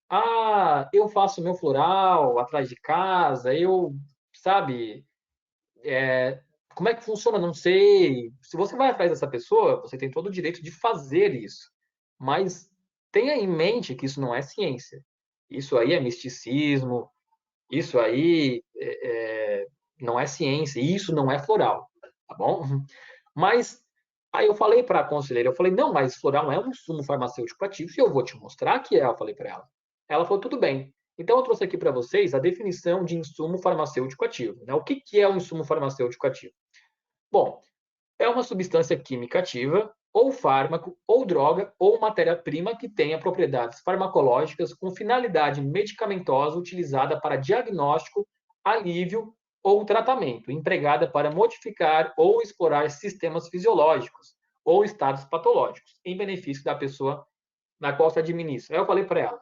ah, eu faço meu floral atrás de casa, sabe, como é que funciona? Não sei. Se você vai atrás dessa pessoa, você tem todo o direito de fazer isso. Mas tenha em mente que isso não é ciência. Isso aí é misticismo, isso aí não é ciência, isso não é floral, tá bom? Mas aí eu falei para a conselheira, eu falei, não, mas floral é um insumo farmacêutico ativo e eu vou te mostrar que é, eu falei para ela. Ela falou, tudo bem. Então eu trouxe aqui para vocês a definição de insumo farmacêutico ativo. Né? O que é um insumo farmacêutico ativo? Bom, é uma substância química ativa, ou fármaco, ou droga, ou matéria-prima que tenha propriedades farmacológicas com finalidade medicamentosa utilizada para diagnóstico, alívio ou tratamento, empregada para modificar ou explorar sistemas fisiológicos ou estados patológicos, em benefício da pessoa na qual se administra. Aí eu falei para ela,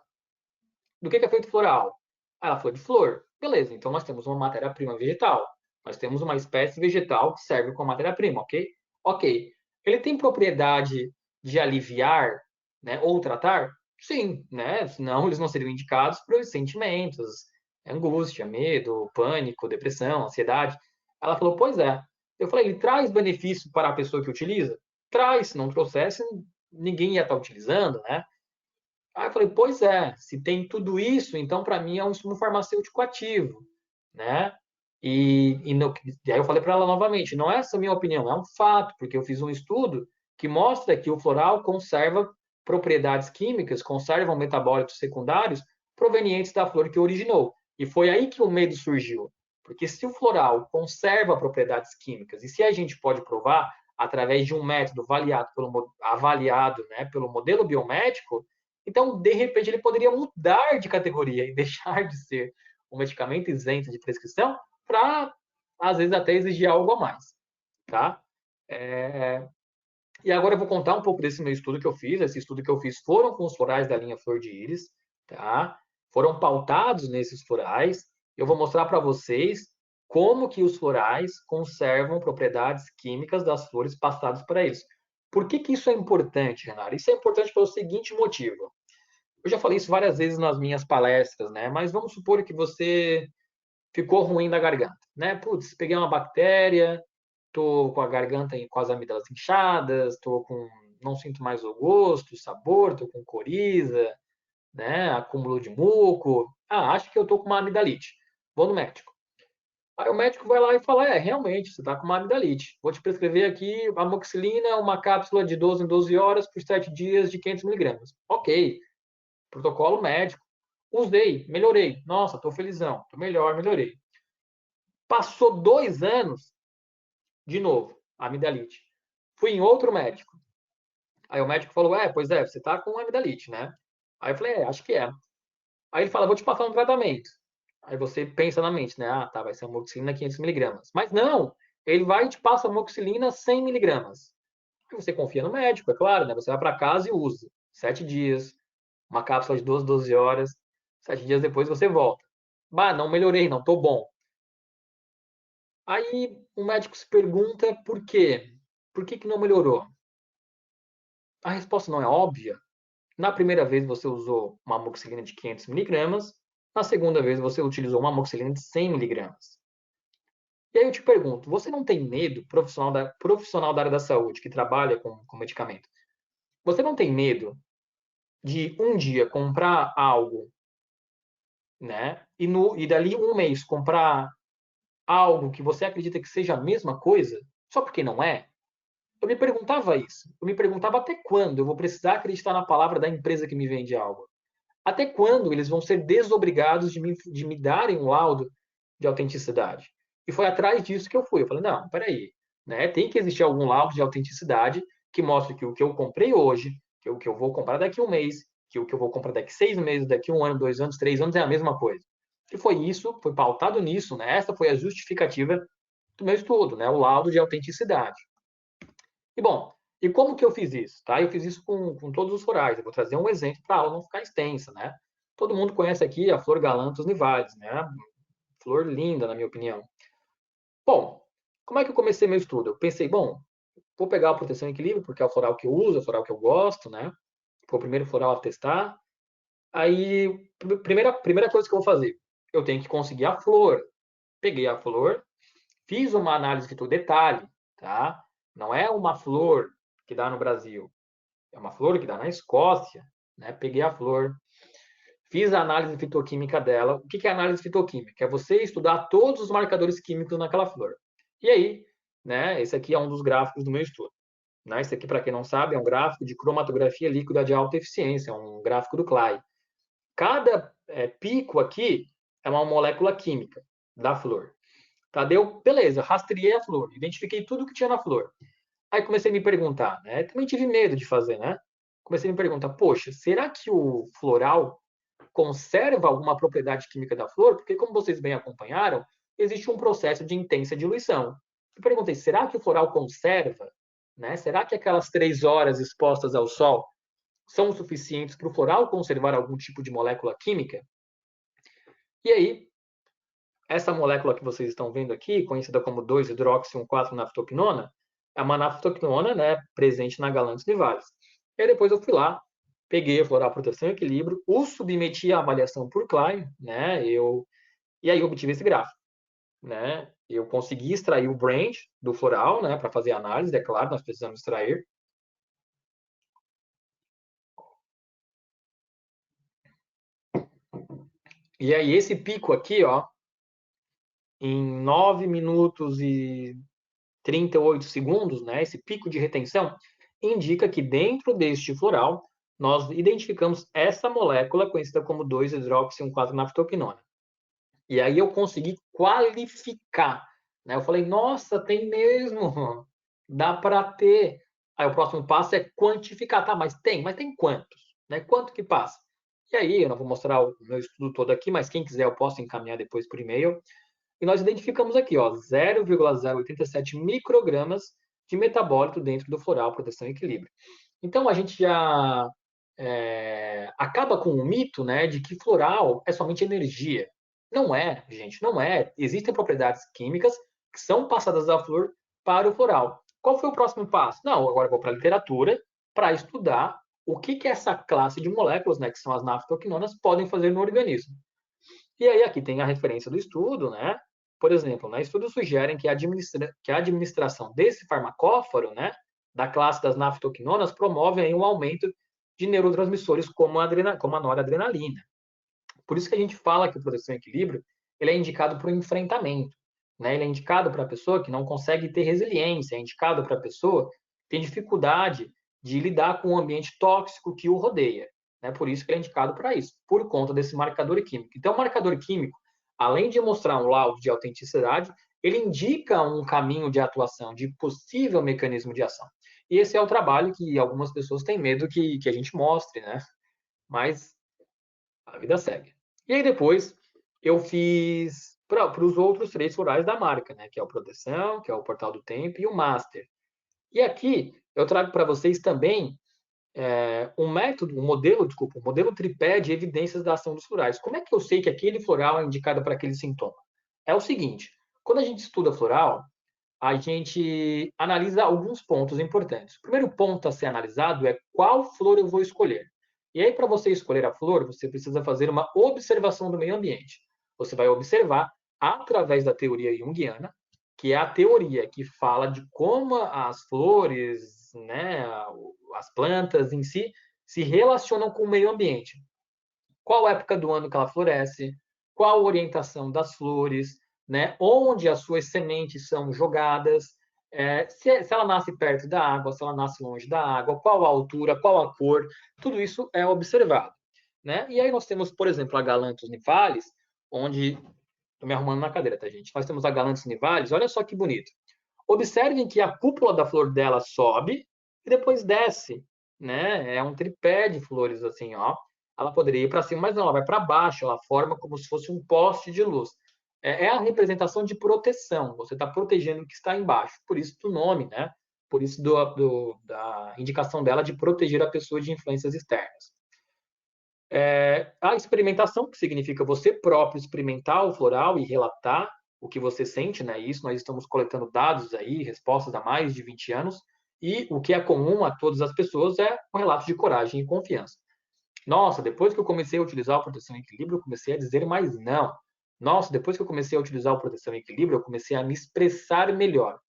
do que é feito floral? Ela falou de flor. Beleza, então nós temos uma matéria-prima vegetal. Nós temos uma espécie vegetal que serve como matéria-prima, ok? Ok. Ele tem propriedade de aliviar, né, ou tratar? Sim, né? Senão eles não seriam indicados para os sentimentos, angústia, medo, pânico, depressão, ansiedade. Ela falou, pois é. Eu falei, ele traz benefício para a pessoa que utiliza? Traz, se não trouxesse, ninguém ia estar utilizando, né? Aí eu falei, pois é, se tem tudo isso, então para mim é um insumo farmacêutico ativo, né? E aí eu falei para ela novamente, não é essa a minha opinião, é um fato, porque eu fiz um estudo que mostra que o floral conserva propriedades químicas, conservam metabólitos secundários provenientes da flor que originou. E foi aí que o medo surgiu, porque se o floral conserva propriedades químicas e se a gente pode provar através de um método avaliado, né, pelo modelo biomédico, então, de repente, ele poderia mudar de categoria e deixar de ser um medicamento isento de prescrição para, às vezes, até exigir algo a mais, tá? É... E agora eu vou contar um pouco desse meu estudo que eu fiz. Esse estudo que eu fiz foram com os florais da linha Flor de Íris, tá? Foram pautados nesses florais. Eu vou mostrar para vocês como que os florais conservam propriedades químicas das flores passadas para eles. Por que que isso é importante, Renato? Isso é importante pelo seguinte motivo. Eu já falei isso várias vezes nas minhas palestras, né? Mas vamos supor que você ficou ruim da garganta, né? Putz, peguei uma bactéria, tô com a garganta com as amígdalas inchadas, não sinto mais o gosto, o sabor, tô com coriza, né? Acúmulo de muco. Ah, acho que eu tô com uma amidalite. Vou no médico. Aí o médico vai lá e fala, realmente, você está com uma amidalite. Vou te prescrever aqui amoxicilina, uma cápsula de 12 em 12 horas por 7 dias de 500 miligramas. Ok, protocolo médico. Usei, melhorei. Nossa, tô felizão, tô melhor, melhorei. Passou 2 anos, de novo, amidalite. Fui em outro médico. Aí o médico falou, pois é, você tá com amidalite, né? Aí eu falei, acho que é. Aí ele fala, vou te passar um tratamento. Aí você pensa na mente, né? Ah, tá, vai ser amoxicilina 500 miligramas. Mas não, ele vai e te passa amoxicilina 100 miligramas. Aí você confia no médico, é claro, né? Você vai para casa e usa. 7 dias, uma cápsula de 12 horas. 7 dias depois você volta. Bah, não melhorei, não tô bom. Aí o médico se pergunta por quê? Por que que não melhorou? A resposta não é óbvia. Na primeira vez você usou uma amoxicilina de 500 miligramas, na segunda vez você utilizou uma amoxicilina de 100 miligramas. E aí eu te pergunto, você não tem medo, profissional da área da saúde, que trabalha com medicamento, Você não tem medo de um dia comprar algo, né? E dali um mês comprar algo que você acredita que seja a mesma coisa, só porque não é? Eu me perguntava isso. Eu me perguntava até quando eu vou precisar acreditar na palavra da empresa que me vende algo. Até quando eles vão ser desobrigados de me darem um laudo de autenticidade? E foi atrás disso que eu fui. Eu falei, não, peraí, né? Tem que existir algum laudo de autenticidade que mostre que o que eu comprei hoje, que o que eu vou comprar daqui a um mês, que o que eu vou comprar daqui a 6 meses, daqui a um ano, 2 anos, 3 anos é a mesma coisa. E foi isso, foi pautado nisso, né? Essa foi a justificativa do meu estudo, né? O laudo de autenticidade. E bom, e como que eu fiz isso? Tá? Eu fiz isso com todos os florais. Eu vou trazer um exemplo para a aula não ficar extensa, né? Todo mundo conhece aqui a flor Galanthus nivalis, né? Flor linda, na minha opinião. Bom, como é que eu comecei meu estudo? Eu pensei, bom, vou pegar a proteção e equilíbrio, porque é o floral que eu uso, é o floral que eu gosto, né? Foi o primeiro floral a testar. Aí, primeira coisa que eu vou fazer, eu tenho que conseguir a flor. Peguei a flor, fiz uma análise que detalhe, tá? Não é uma flor que dá no Brasil. É uma flor que dá na Escócia, né? Peguei a flor, fiz a análise fitoquímica dela. O que é análise fitoquímica? É você estudar todos os marcadores químicos naquela flor. E aí, né? Esse aqui é um dos gráficos do meu estudo. Né? Esse aqui, para quem não sabe, é um gráfico de cromatografia líquida de alta eficiência, é um gráfico do Clay. Cada pico aqui é uma molécula química da flor. Tá? Deu, beleza, rastreei a flor, identifiquei tudo que tinha na flor. Aí comecei a me perguntar, né? Também tive medo de fazer, né? Comecei a me perguntar, poxa, será que o floral conserva alguma propriedade química da flor? Porque, como vocês bem acompanharam, existe um processo de intensa diluição. Eu perguntei, será que o floral conserva? Né? Será que aquelas 3 horas expostas ao sol são suficientes para o floral conservar algum tipo de molécula química? E aí, essa molécula que vocês estão vendo aqui, conhecida como 2-hidroxi-1,4-naftopinona, é uma naftopinona, né, presente na Galanthus nivalis. E aí depois eu fui lá, peguei a floral proteção e equilíbrio, o submeti à avaliação por Klein, né, e aí eu obtive esse gráfico, né. Eu consegui extrair o brand do floral, né, para fazer a análise, é claro, nós precisamos extrair. E aí esse pico aqui, ó, em 9 minutos e 38 segundos, né, esse pico de retenção, indica que dentro deste floral nós identificamos essa molécula conhecida como 2-hidroxi-1,4-naftopinona. E aí eu consegui qualificar, né? Eu falei, nossa, tem mesmo, dá para ter. Aí o próximo passo é quantificar, tá? Mas tem quantos? Né? Quanto que passa? E aí, eu não vou mostrar o meu estudo todo aqui, mas quem quiser eu posso encaminhar depois por e-mail. E nós identificamos aqui, ó, 0,087 microgramas de metabólito dentro do floral proteção e equilíbrio. Então a gente já acaba com o mito, né, de que floral é somente energia. Não é, gente, não é. Existem propriedades químicas que são passadas da flor para o floral. Qual foi o próximo passo? Não, agora eu vou para a literatura para estudar o que essa classe de moléculas, né, que são as naftoquinonas, podem fazer no organismo. E aí aqui tem a referência do estudo, né? Por exemplo, né, estudos sugerem que a administração desse farmacóforo, né, da classe das naftoquinonas, promove aí um aumento de neurotransmissores como a noradrenalina. Por isso que a gente fala que o proteção e equilíbrio ele é indicado para o enfrentamento. Né? Ele é indicado para a pessoa que não consegue ter resiliência, é indicado para a pessoa que tem dificuldade de lidar com o ambiente tóxico que o rodeia. Né? Por isso que ele é indicado para isso, por conta desse marcador químico. Então, o marcador químico, além de mostrar um laudo de autenticidade, ele indica um caminho de atuação, de possível mecanismo de ação. E esse é o trabalho que algumas pessoas têm medo que a gente mostre, né? Mas a vida segue. E aí depois eu fiz para os outros 3 florais da marca, né? Que é o Proteção, que é o Portal do Tempo e o Master. E aqui eu trago para vocês também um modelo tripé de evidências da ação dos florais. Como é que eu sei que aquele floral é indicado para aquele sintoma? É o seguinte, quando a gente estuda floral, a gente analisa alguns pontos importantes. O primeiro ponto a ser analisado é qual flor eu vou escolher. E aí, para você escolher a flor, você precisa fazer uma observação do meio ambiente. Você vai observar através da teoria junguiana, que é a teoria que fala de como as flores né, as plantas em si, se relacionam com o meio ambiente. Qual época do ano que ela floresce, qual a orientação das flores, né, onde as suas sementes são jogadas, se ela nasce perto da água, se ela nasce longe da água, qual a altura, qual a cor, tudo isso é observado. Né? E aí nós temos, por exemplo, a Galanthus nivalis, onde... Estou me arrumando na cadeira, tá, gente? Nós temos a Galanthus nivalis, olha só que bonito. Observem que a cúpula da flor dela sobe e depois desce, né? É um tripé de flores assim, ó. Ela poderia ir para cima, mas não, ela vai para baixo, ela forma como se fosse um poste de luz. É a representação de proteção, você está protegendo o que está embaixo, por isso do nome, né? Por isso da indicação dela de proteger a pessoa de influências externas. A experimentação, que significa você próprio experimentar o floral e relatar o que você sente, né? Isso nós estamos coletando dados aí, respostas há mais de 20 anos, e o que é comum a todas as pessoas é um relato de coragem e confiança. Nossa, depois que eu comecei a utilizar o proteção e equilíbrio, eu comecei a dizer mais não. Nossa, depois que eu comecei a utilizar o proteção e equilíbrio, eu comecei a me expressar melhor.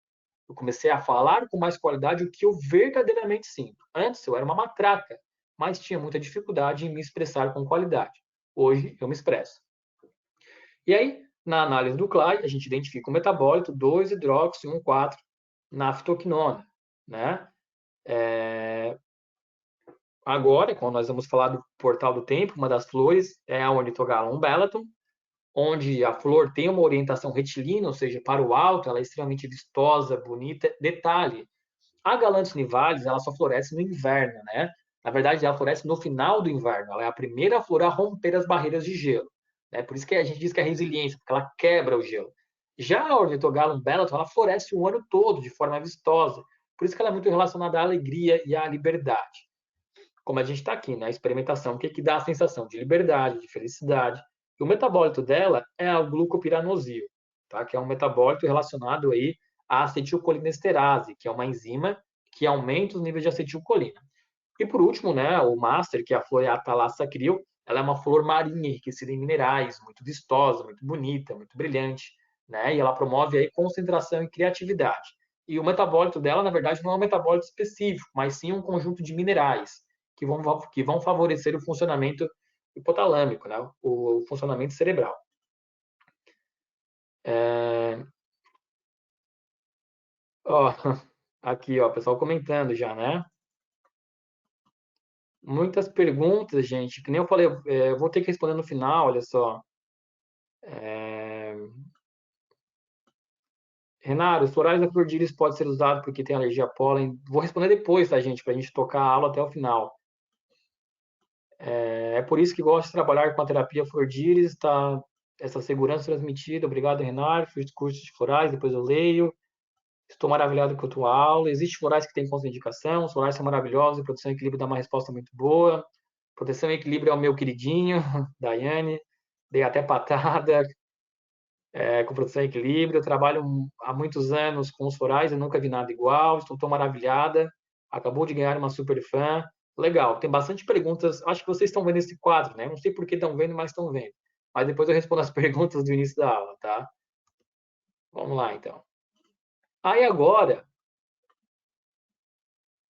Eu comecei a falar com mais qualidade o que eu verdadeiramente sinto. Antes eu era uma matraca, mas tinha muita dificuldade em me expressar com qualidade. Hoje eu me expresso. E aí, na análise do Clay, a gente identifica o metabólito 2-hidroxi-1,4 naftoquinona, né? Agora, quando nós vamos falar do portal do tempo, uma das flores é a Ornithogalum bellaton, onde a flor tem uma orientação retilínea, ou seja, para o alto, ela é extremamente vistosa, bonita. Detalhe, a Galanthus nivalis, ela só floresce no inverno, né? Na verdade, ela floresce no final do inverno. Ela é a primeira flor a romper as barreiras de gelo. Né? Por isso que a gente diz que é resiliência, porque ela quebra o gelo. Já a Ornithogalum bellaton, ela floresce o ano todo, de forma vistosa. Por isso que ela é muito relacionada à alegria e à liberdade. Como a gente está aqui, né? A experimentação, o que dá a sensação de liberdade, de felicidade. E o metabólito dela é o glucopiranosil, tá? Que é um metabólito relacionado aí à acetilcolinesterase, que é uma enzima que aumenta os níveis de acetilcolina. E por último, né, o master, que é a flor Atalassa cril, ela é uma flor marinha enriquecida em minerais, muito vistosa, muito bonita, muito brilhante, né? E ela promove aí concentração e criatividade. E o metabólito dela, na verdade, não é um metabólito específico, mas sim um conjunto de minerais que vão favorecer o funcionamento hipotalâmico, né? O funcionamento cerebral. Ó, aqui, ó, pessoal comentando já, né? Muitas perguntas, gente, que nem eu falei, eu vou ter que responder no final, olha só. Renato, os florais da flor de íris pode ser usado porque tem alergia a pólen? Vou responder depois, tá, gente? Para a gente tocar a aula até o final. É por isso que gosto de trabalhar com a terapia flor de íris, tá? Essa segurança transmitida. Obrigado, Renato. Fiz curso de florais, depois eu leio. Estou maravilhado com a tua aula. Existem florais que têm contraindicação, os florais são maravilhosos, a proteção e equilíbrio dá uma resposta muito boa. Proteção e equilíbrio é o meu queridinho, Daiane. Dei até patada, com produção e equilíbrio. Eu trabalho há muitos anos com os florais e nunca vi nada igual. Estou tão maravilhada. Acabou de ganhar uma super fã. Legal, tem bastante perguntas. Acho que vocês estão vendo esse quadro, né? Não sei por que estão vendo, mas estão vendo. Mas depois eu respondo as perguntas do início da aula, tá? Vamos lá, então. Aí agora,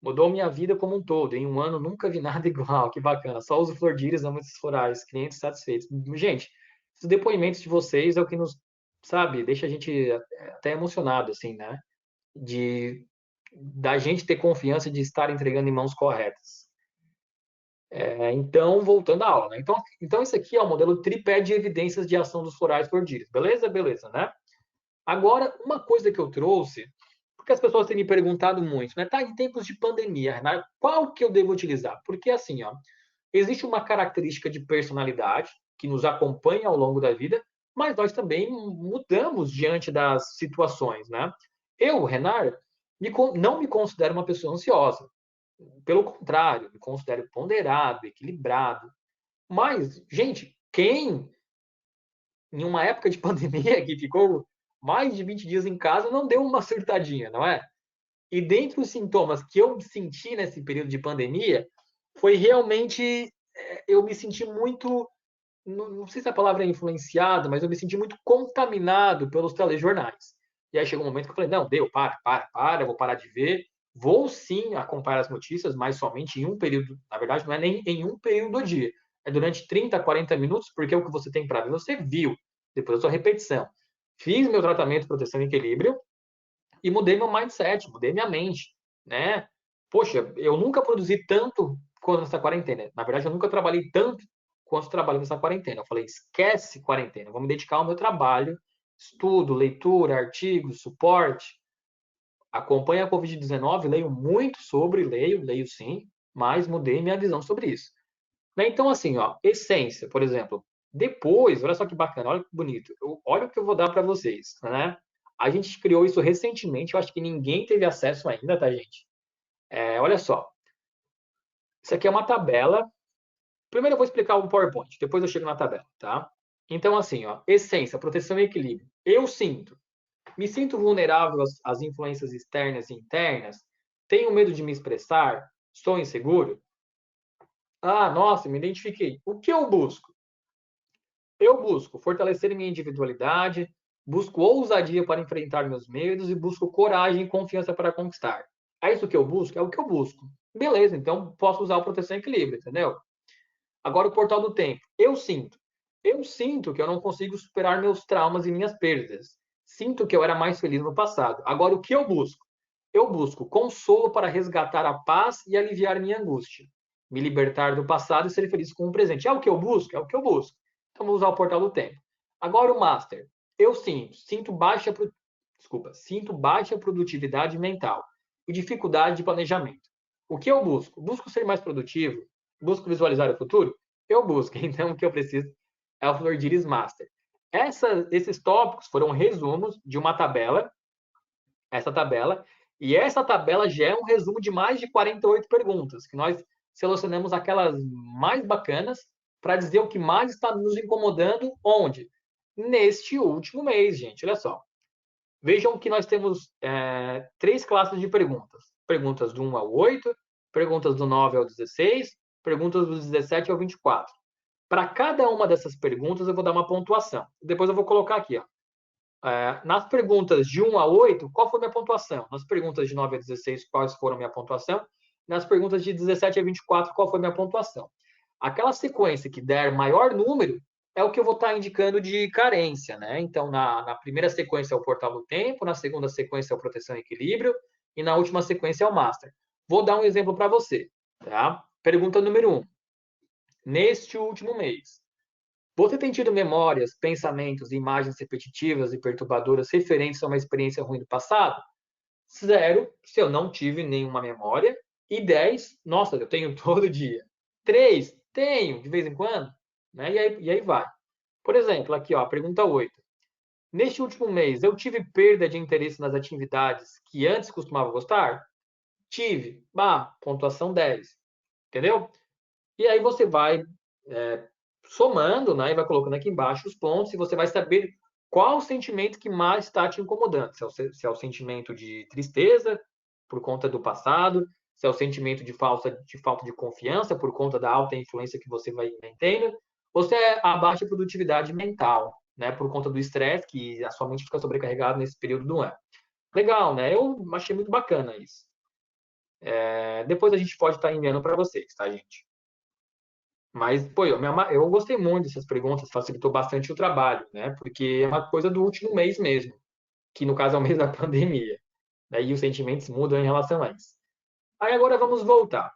mudou minha vida como um todo. Em um ano nunca vi nada igual. Que bacana. Só uso flor de íris, amo esses florais. Clientes satisfeitos. Gente, esses depoimentos de vocês é o que nos, sabe, deixa a gente até emocionado, assim, né? De da gente ter confiança de estar entregando em mãos corretas. Então, voltando à aula, né? Então, isso aqui é o modelo tripé de evidências de ação dos florais por íris. Beleza? Beleza, né? Agora, uma coisa que eu trouxe, porque as pessoas têm me perguntado muito, né? Tá, em tempos de pandemia, Renato, qual que eu devo utilizar? Porque assim, ó, existe uma característica de personalidade que nos acompanha ao longo da vida, mas nós também mudamos diante das situações, né? Eu, Renan, não me considero uma pessoa ansiosa. Pelo contrário, me considero ponderado, equilibrado. Mas, gente, quem em uma época de pandemia que ficou mais de 20 dias em casa não deu uma surtadinha, não é? E dentre os sintomas que eu senti nesse período de pandemia, foi realmente eu me senti muito, não sei se a palavra é influenciado, mas eu me senti muito contaminado pelos telejornais. E aí chegou um momento que eu falei, não, deu, para, vou parar de ver, Vou sim acompanhar as notícias, mas somente em um período. Na verdade, não é nem em um período do dia. É durante 30, 40 minutos, porque é o que você tem para ver, você viu. Depois a sua repetição. Fiz meu tratamento de proteção e equilíbrio e mudei meu mindset, mudei minha mente, né? Poxa, eu nunca produzi tanto quanto nessa quarentena. Na verdade, eu nunca trabalhei tanto quanto trabalhei nessa quarentena. Eu falei, esquece quarentena, vou me dedicar ao meu trabalho, estudo, leitura, artigos, suporte. Acompanho a Covid-19, leio muito sobre, leio sim, mas mudei minha visão sobre isso. Né? Então, assim, ó, essência, por exemplo, depois, olha só que bacana, olha que bonito, olha o que eu vou dar para vocês, né? A gente criou isso recentemente, eu acho que ninguém teve acesso ainda, tá, gente? Olha só, isso aqui é uma tabela. Primeiro eu vou explicar o PowerPoint, depois eu chego na tabela, tá? Então, assim, ó, essência, proteção e equilíbrio. Me sinto vulnerável às influências externas e internas, tenho medo de me expressar, estou inseguro. Ah, nossa, me identifiquei. O que eu busco? Eu busco fortalecer minha individualidade, busco ousadia para enfrentar meus medos e busco coragem e confiança para conquistar. É isso que eu busco? É o que eu busco. Beleza, então posso usar o proteção e equilíbrio, entendeu? Agora o portal do tempo. Eu sinto. Eu sinto que eu não consigo superar meus traumas e minhas perdas. Sinto que eu era mais feliz no passado. Agora o que eu busco? Eu busco consolo para resgatar a paz e aliviar minha angústia. Me libertar do passado e ser feliz com o presente. É o que eu busco? É o que eu busco. Então vou usar o portal do tempo. Agora o master. Eu sinto baixa produtividade mental e dificuldade de planejamento. O que eu busco? Busco ser mais produtivo, busco visualizar o futuro? Eu busco. Então o que eu preciso é o Flor de Lis Master. Esses tópicos foram resumos de uma tabela, essa tabela, e essa tabela já é um resumo de mais de 48 perguntas, que nós selecionamos aquelas mais bacanas para dizer o que mais está nos incomodando onde? Neste último mês, gente. Olha só. Vejam que nós temos 3 classes de perguntas. Perguntas do 1 ao 8, perguntas do 9 ao 16, perguntas do 17 ao 24. Para cada uma dessas perguntas, eu vou dar uma pontuação. Depois eu vou colocar aqui, ó. Nas perguntas de 1 a 8, qual foi a minha pontuação? Nas perguntas de 9 a 16, quais foram a minha pontuação? Nas perguntas de 17 a 24, qual foi a minha pontuação? Aquela sequência que der maior número é o que eu vou estar indicando de carência, né? Então, na primeira sequência é o portal do tempo, na segunda sequência é o proteção e equilíbrio, e na última sequência é o master. Vou dar um exemplo para você, tá? Pergunta número 1. Neste último mês, você tem tido memórias, pensamentos, imagens repetitivas e perturbadoras referentes a uma experiência ruim do passado? 0, se eu não tive nenhuma memória. E 10, nossa, eu tenho todo dia. 3, tenho, de vez em quando. Né? E aí vai. Por exemplo, aqui, ó, pergunta 8. Neste último mês, eu tive perda de interesse nas atividades que antes costumava gostar? Tive. Pontuação 10. Entendeu? E aí você vai somando, né, e vai colocando aqui embaixo os pontos e você vai saber qual o sentimento que mais está te incomodando. Se é o sentimento de tristeza por conta do passado, se é o sentimento de falta de confiança por conta da alta influência que você vai mantendo, ou se é a baixa produtividade mental, né, por conta do estresse que a sua mente fica sobrecarregada nesse período do ano. Legal, né? Eu achei muito bacana isso. Depois a gente pode estar enviando para vocês, tá, gente? Mas, pô, eu gostei muito dessas perguntas, facilitou bastante o trabalho, né? Porque é uma coisa do último mês mesmo, que no caso é o mês da pandemia. Daí os sentimentos mudam em relação a isso. Aí agora vamos voltar.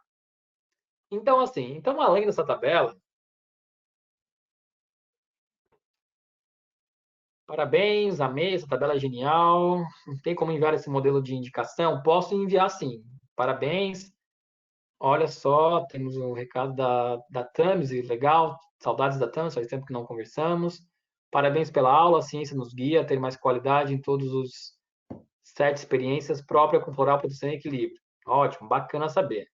Então, assim, então além dessa tabela, parabéns, amei, essa tabela é genial. Não tem como enviar esse modelo de indicação? Posso enviar sim. Parabéns. Olha só, temos o recado da Tamis, legal. Saudades da Tamis, faz tempo que não conversamos. Parabéns pela aula, a ciência nos guia a ter mais qualidade em todos os 7 experiências próprias com floral, produção e equilíbrio. Ótimo, bacana saber.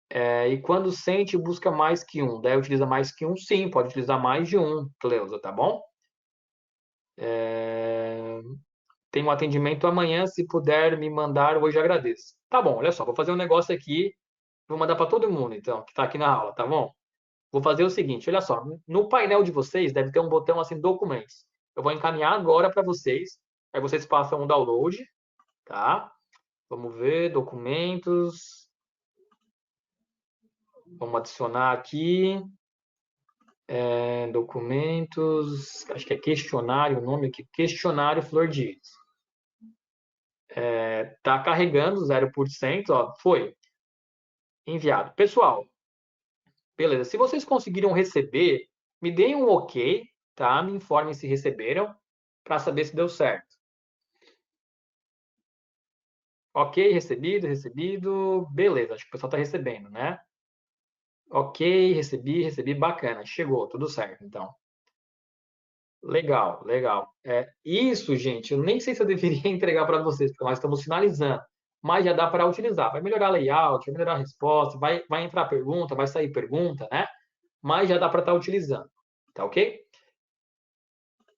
E quando sente, busca mais que um. Daí utiliza mais que um? Sim, pode utilizar mais de um, Cleusa, tá bom? Tem um atendimento amanhã, se puder me mandar, hoje agradeço. Tá bom, olha só, vou fazer um negócio aqui, vou mandar para todo mundo, então, que está aqui na aula, tá bom? Vou fazer o seguinte, olha só, no painel de vocês deve ter um botão assim, documentos. Eu vou encaminhar agora para vocês, aí vocês passam um download, tá? Vamos ver, documentos. Vamos adicionar aqui. Documentos, acho que é questionário, o nome aqui, questionário Flor de Lis. Tá carregando 0%, ó, foi enviado. Pessoal, beleza. Se vocês conseguiram receber, me deem um ok, tá? Me informem se receberam, para saber se deu certo. Ok, recebido, recebido. Beleza, acho que o pessoal está recebendo, né? Ok, recebi, bacana. Chegou, tudo certo, então. Legal, legal. Isso, gente, eu nem sei se eu deveria entregar para vocês, porque nós estamos finalizando, mas já dá para utilizar. Vai melhorar layout, vai melhorar a resposta, vai entrar pergunta, vai sair pergunta, né? Mas já dá para estar utilizando, tá ok?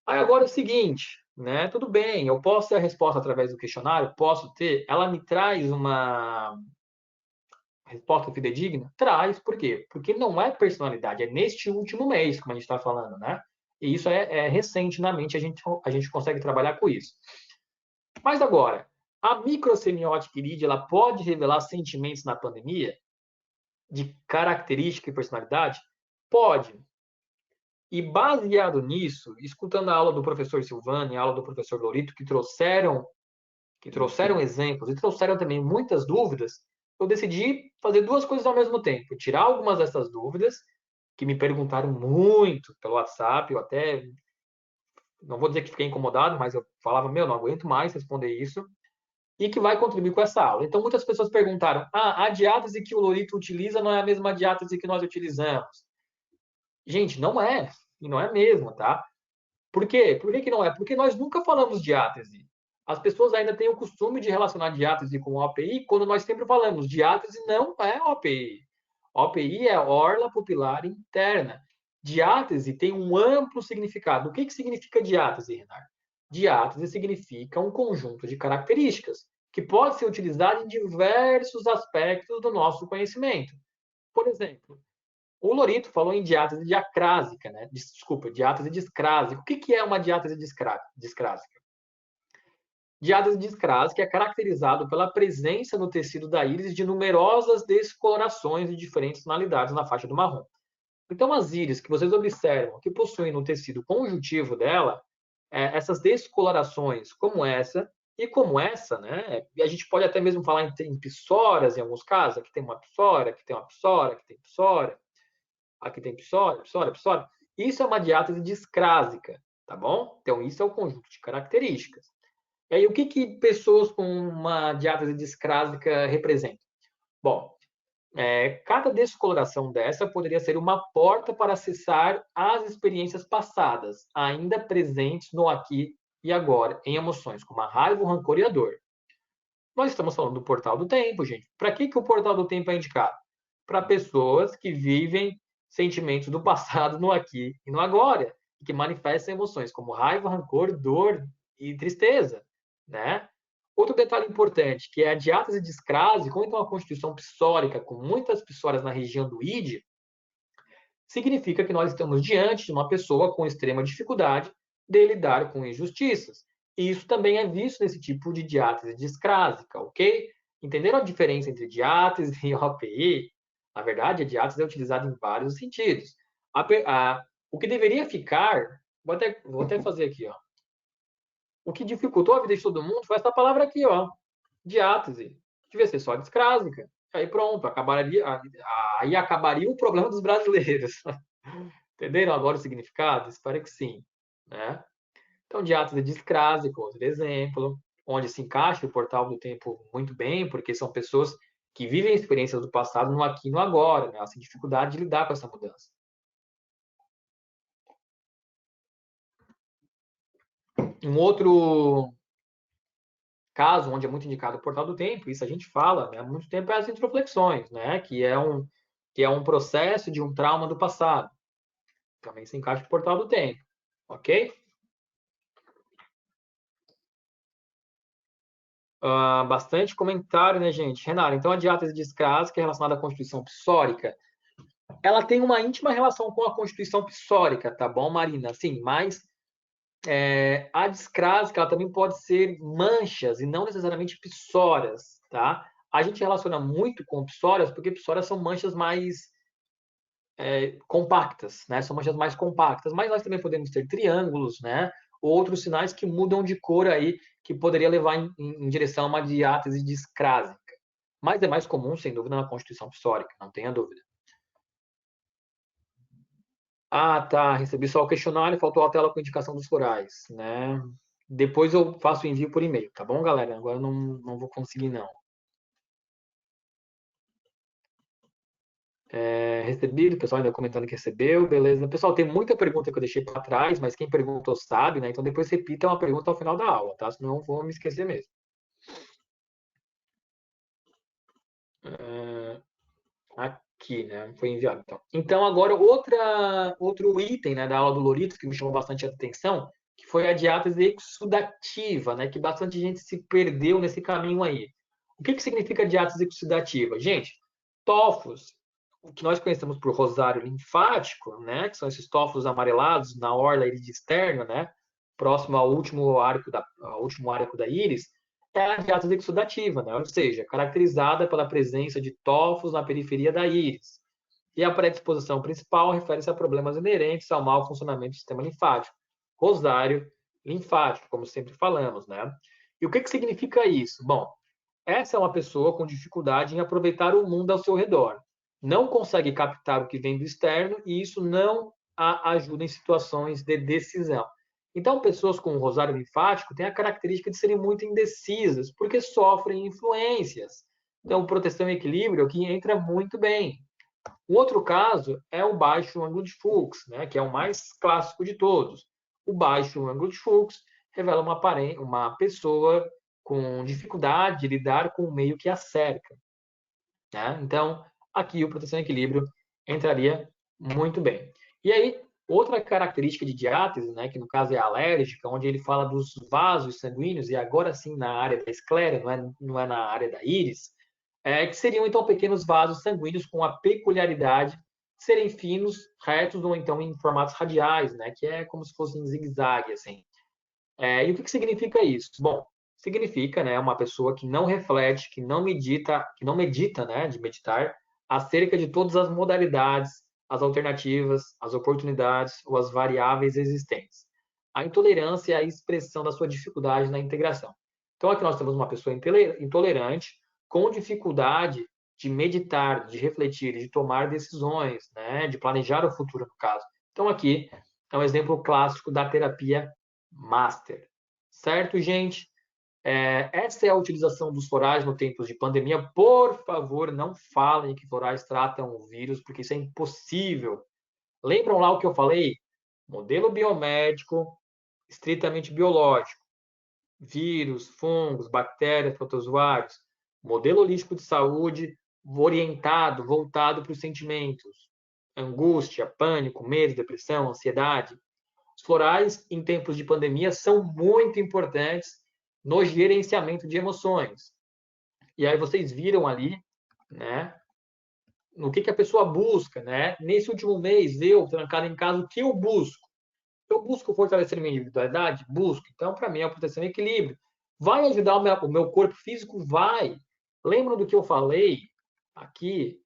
Aí agora é o seguinte, né? Tudo bem, eu posso ter a resposta através do questionário? Posso ter. Ela me traz uma resposta fidedigna? Traz, por quê? Porque não é personalidade, é neste último mês, como a gente está falando, né? E isso é recente na mente, a gente consegue trabalhar com isso. Mas agora, a microsemiótica irídia, ela pode revelar sentimentos na pandemia? De característica e personalidade? Pode. E baseado nisso, escutando a aula do professor Silvano e a aula do professor Lorito, que trouxeram exemplos e trouxeram também muitas dúvidas, eu decidi fazer duas coisas ao mesmo tempo. Tirar algumas dessas dúvidas, que me perguntaram muito pelo WhatsApp, eu até, não vou dizer que fiquei incomodado, mas eu falava, meu, não aguento mais responder isso, e que vai contribuir com essa aula. Então, muitas pessoas perguntaram, a diátese que o Lorito utiliza não é a mesma diátese que nós utilizamos. Gente, não é, e não é mesmo, tá? Por quê? Por que não é? Porque nós nunca falamos diátese. As pessoas ainda têm o costume de relacionar diátese com OPI, quando nós sempre falamos diátese não é OPI. OPI é orla pupilar interna. Diátese tem um amplo significado. O que significa diátese, Renato? Diátese significa um conjunto de características que pode ser utilizado em diversos aspectos do nosso conhecimento. Por exemplo, o Lorito falou em diátese diacrásica, né? Desculpa, diátese discrásica. O que é uma diátese discrásica? Diátese discrásica é caracterizado pela presença no tecido da íris de numerosas descolorações de diferentes tonalidades na faixa do marrom. Então, as íris que vocês observam que possuem no tecido conjuntivo dela, essas descolorações como essa e como essa, né? E a gente pode até mesmo falar em pissoras em alguns casos. Aqui tem uma pissora, aqui tem uma pissora, aqui tem pissora. Aqui tem psória, psória, psória. Isso é uma diátese discrásica, tá bom? Então, isso é o conjunto de características. E aí, o que pessoas com uma diátese discrásica representam? Bom, cada descoloração dessa poderia ser uma porta para acessar as experiências passadas, ainda presentes no aqui e agora, em emoções como a raiva, o rancor e a dor. Nós estamos falando do portal do tempo, gente. Para que o portal do tempo é indicado? Para pessoas que vivem sentimentos do passado no aqui e no agora, e que manifestam emoções como raiva, rancor, dor e tristeza, né? Outro detalhe importante, que é a diátese discrase, como então a constituição psórica, com muitas psórias na região do id, significa que nós estamos diante de uma pessoa com extrema dificuldade de lidar com injustiças. E isso também é visto nesse tipo de diátese discrásica, ok? Entenderam a diferença entre diátese e OPI? Na verdade, a diátese é utilizada em vários sentidos. O que deveria ficar, vou até fazer aqui, ó. O que dificultou a vida de todo mundo foi essa palavra aqui, ó, diátese. Devia ser só discrásica. Aí pronto, aí acabaria o problema dos brasileiros. Entenderam agora o significado? Espero que sim, né? Então, diátese discrásico, outro exemplo, onde se encaixa o portal do tempo muito bem, porque são pessoas que vivem experiências do passado no aqui e no agora, né? Elas têm dificuldade de lidar com essa mudança. Um outro caso onde é muito indicado o portal do tempo, isso a gente fala, né, há muito tempo, é as introflexões, né? Que é um processo de um trauma do passado. Também se encaixa o portal do tempo, ok? Bastante comentário, né, gente? Renato, então a diátese discrásica é relacionada à constituição psórica. Ela tem uma íntima relação com a constituição psórica, tá bom, Marina? Sim, mas A discrásica, ela também pode ser manchas e não necessariamente psórias, tá? A gente relaciona muito com psórias porque psórias são manchas mais compactas, né? São manchas mais compactas, mas nós também podemos ter triângulos, né? Ou outros sinais que mudam de cor aí, que poderia levar em direção a uma diátese discrásica. Mas é mais comum, sem dúvida, na constituição psórica, não tenha dúvida. Ah, tá, recebi só o questionário, faltou a tela com indicação dos florais, né? Depois eu faço o envio por e-mail, tá bom, galera? Agora eu não vou conseguir, não. Recebido, o pessoal ainda comentando que recebeu, beleza. Pessoal, tem muita pergunta que eu deixei para trás, mas quem perguntou sabe, né? Então depois repita uma pergunta ao final da aula, tá? Senão eu vou me esquecer mesmo. É, aqui, né? Foi enviado, então. Então agora outro item, né, da aula do Loritos que me chamou bastante atenção, que foi a diátese exudativa, né? Que bastante gente se perdeu nesse caminho aí. O que significa diátese exudativa? Gente, tofos, o que nós conhecemos por rosário linfático, né, que são esses tófolos amarelados na orla íris externa, né, próximo ao último arco da íris, é a diátese exudativa, né, ou seja, caracterizada pela presença de tófolos na periferia da íris. E a predisposição principal refere-se a problemas inerentes ao mau funcionamento do sistema linfático, rosário linfático, como sempre falamos, né? E o que significa isso? Bom, essa é uma pessoa com dificuldade em aproveitar o mundo ao seu redor. Não consegue captar o que vem do externo e isso não a ajuda em situações de decisão. Então, pessoas com rosário linfático têm a característica de serem muito indecisas, porque sofrem influências. Então, proteção e equilíbrio aqui entra muito bem. O outro caso é o baixo ângulo de Fuchs, né, que é o mais clássico de todos. O baixo ângulo de Fuchs revela uma pessoa com dificuldade de lidar com o meio que a cerca. Né? Então, aqui o proteção e equilíbrio entraria muito bem. E aí, outra característica de diátese, né, que no caso é alérgica, onde ele fala dos vasos sanguíneos, e agora sim na área da esclera, não é na área da íris, que seriam então pequenos vasos sanguíneos com a peculiaridade de serem finos, retos ou então em formatos radiais, né, que é como se fossem zigue-zague, assim. E o que significa isso? Bom, significa, né, uma pessoa que não reflete, que não medita, né, de meditar, acerca de todas as modalidades, as alternativas, as oportunidades ou as variáveis existentes. A intolerância é a expressão da sua dificuldade na integração. Então, aqui nós temos uma pessoa intolerante, com dificuldade de meditar, de refletir, de tomar decisões, né, de planejar o futuro, no caso. Então, aqui é um exemplo clássico da terapia master. Certo, gente? Essa é a utilização dos florais no tempos de pandemia. Por favor, não falem que florais tratam o vírus, porque isso é impossível. Lembram lá o que eu falei? Modelo biomédico, estritamente biológico. Vírus, fungos, bactérias, protozoários. Modelo holístico de saúde voltado para os sentimentos. Angústia, pânico, medo, depressão, ansiedade. Os florais, em tempos de pandemia, são muito importantes no gerenciamento de emoções. E aí vocês viram ali, né, no que a pessoa busca, né? Nesse último mês, eu, trancado em casa, o que eu busco? Eu busco fortalecer minha individualidade? Busco. Então, para mim, é a proteção e equilíbrio. Vai ajudar o meu corpo físico? Vai. Lembram do que eu falei aqui,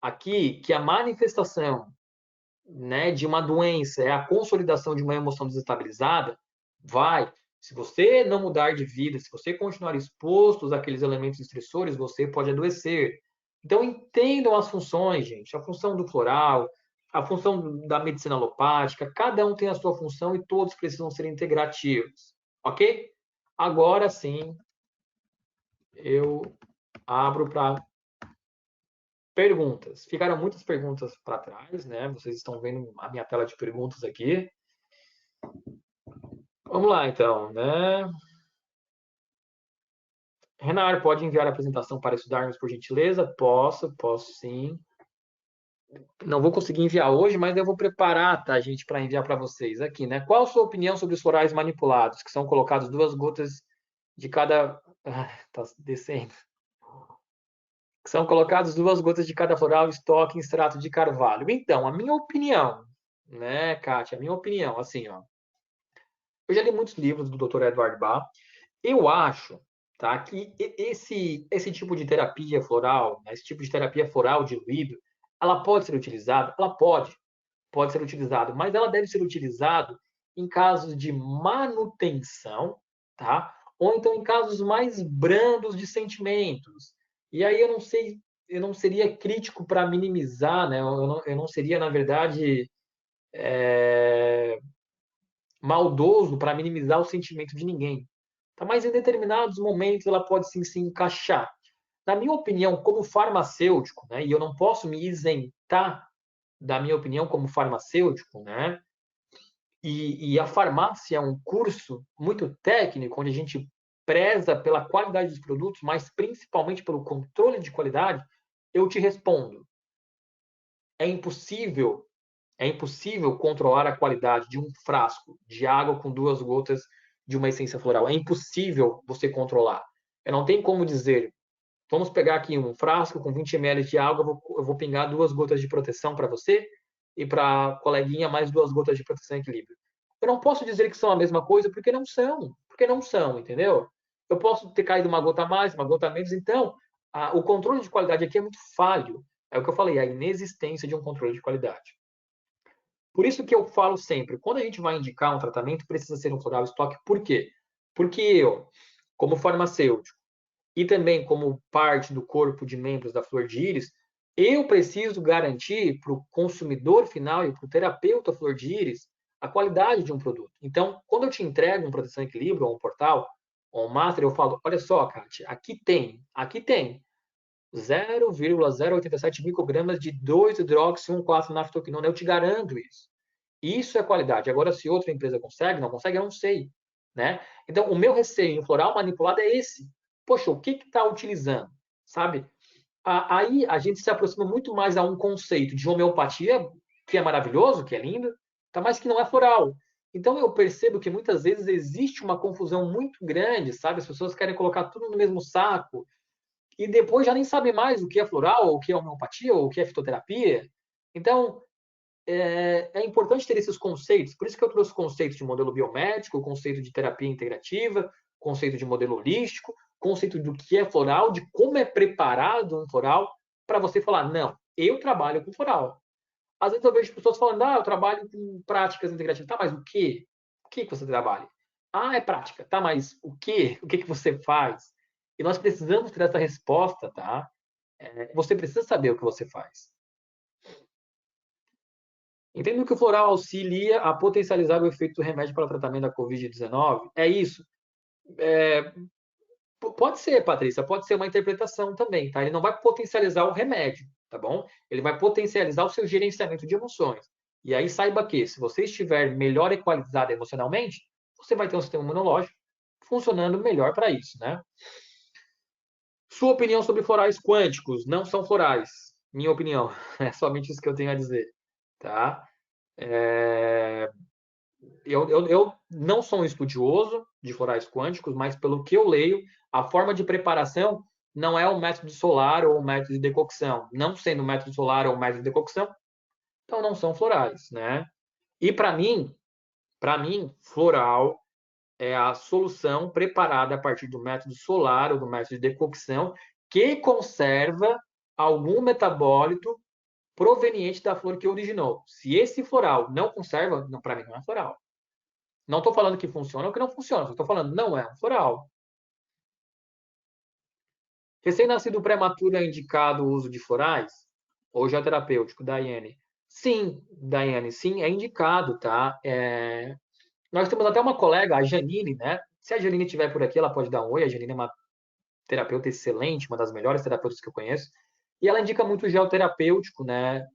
aqui que a manifestação, né, de uma doença é a consolidação de uma emoção desestabilizada, vai. Se você não mudar de vida, se você continuar exposto àqueles elementos estressores, você pode adoecer. Então, entendam as funções, gente. A função do floral, a função da medicina alopática, cada um tem a sua função e todos precisam ser integrativos. Ok? Agora sim, eu abro para perguntas. Ficaram muitas perguntas para trás, né? Vocês estão vendo a minha tela de perguntas aqui. Vamos lá, então, né? Renar, pode enviar a apresentação para estudarmos, por gentileza? Posso sim. Não vou conseguir enviar hoje, mas eu vou preparar, tá, gente, para enviar para vocês aqui, né? Qual a sua opinião sobre os florais manipulados, que são colocados 2 gotas de cada. Ah, tá descendo. Que são colocados 2 gotas de cada floral, estoque em extrato de carvalho. Então, a minha opinião, né, Kátia? A minha opinião, assim, ó. Eu já li muitos livros do Dr. Edward Bach. Eu acho, tá, que esse tipo de terapia floral, né, esse tipo de terapia floral diluído, ela pode ser utilizada? Ela pode ser utilizado, mas ela deve ser utilizado em casos de manutenção, tá? Ou então em casos mais brandos de sentimentos. E aí eu não sei, eu não seria crítico para minimizar, né? Eu não seria, na verdade, maldoso para minimizar o sentimento de ninguém. Tá? Mas em determinados momentos ela pode sim se encaixar. Na minha opinião, como farmacêutico, né? E eu não posso me isentar da minha opinião como farmacêutico, né? E a farmácia é um curso muito técnico, onde a gente preza pela qualidade dos produtos, mas principalmente pelo controle de qualidade. Eu te respondo: é impossível, é impossível controlar a qualidade de um frasco de água com 2 gotas de uma essência floral. É impossível você controlar. Eu não tenho como dizer, vamos pegar aqui um frasco com 20 ml de água, eu vou pingar 2 gotas de proteção para você e para a coleguinha mais 2 gotas de proteção e equilíbrio. Eu não posso dizer que são a mesma coisa porque não são, entendeu? Eu posso ter caído uma gota a mais, uma gota a menos, então o controle de qualidade aqui é muito falho. É o que eu falei, a inexistência de um controle de qualidade. Por isso que eu falo sempre, quando a gente vai indicar um tratamento, precisa ser um floral estoque. Por quê? Porque eu, como farmacêutico, e também como parte do corpo de membros da Flor de Íris, eu preciso garantir para o consumidor final e para o terapeuta Flor de Íris a qualidade de um produto. Então, quando eu te entrego um Proteção e Equilíbrio ou um portal ou um master, eu falo, olha só, Kátia, aqui tem 0,087 microgramas de 2-hidroxi-1,4-naftoquinona. Eu te garanto isso. Isso é qualidade. Agora, se outra empresa consegue, não consegue, eu não sei. Né? Então, o meu receio em floral manipulado é esse. Poxa, o que está utilizando? Sabe? Aí a gente se aproxima muito mais a um conceito de homeopatia, que é maravilhoso, que é lindo, tá? Mas que não é floral. Então eu percebo que muitas vezes existe uma confusão muito grande, sabe? As pessoas querem colocar tudo no mesmo saco e depois já nem sabem mais o que é floral, ou o que é homeopatia, ou o que é fitoterapia. Então, é importante ter esses conceitos. Por isso que eu trouxe o conceito de modelo biomédico, o conceito de terapia integrativa, o conceito de modelo holístico, o conceito do que é floral, de como é preparado um floral, para você falar, não, eu trabalho com floral. Às vezes eu vejo pessoas falando, eu trabalho com práticas integrativas. Tá, mas o quê? O que você trabalha? Ah, é prática. Tá, mas o quê? O que você faz? E nós precisamos ter essa resposta, tá? Você precisa saber o que você faz. Entendo que o floral auxilia a potencializar o efeito do remédio para o tratamento da Covid-19. É isso. É, pode ser, Patrícia, pode ser uma interpretação também, tá? Ele não vai potencializar o remédio, tá bom? Ele vai potencializar o seu gerenciamento de emoções. E aí saiba que, se você estiver melhor equalizado emocionalmente, você vai ter um sistema imunológico funcionando melhor para isso, né? Sua opinião sobre florais quânticos? Não são florais. Minha opinião. É somente isso que eu tenho a dizer, tá? É, eu não sou um estudioso de florais quânticos, mas pelo que eu leio, a forma de preparação não é o método solar ou o método de decocção. Não sendo o método solar ou o método de decocção, então não são florais, né? E para mim, floral é a solução preparada a partir do método solar ou do método de decocção que conserva algum metabólito proveniente da flor que originou. Se esse floral não conserva, para mim não é floral. Não estou falando que funciona ou que não funciona, estou falando não é um floral. Recém-nascido prematuro é indicado o uso de florais? Ou já terapêutico, Daiane? Sim, Daiane, sim, é indicado, tá? Nós temos até uma colega, a Janine, né? Se a Janine estiver por aqui, ela pode dar um oi. A Janine é uma terapeuta excelente, uma das melhores terapeutas que eu conheço. E ela indica muito gel terapêutico, né?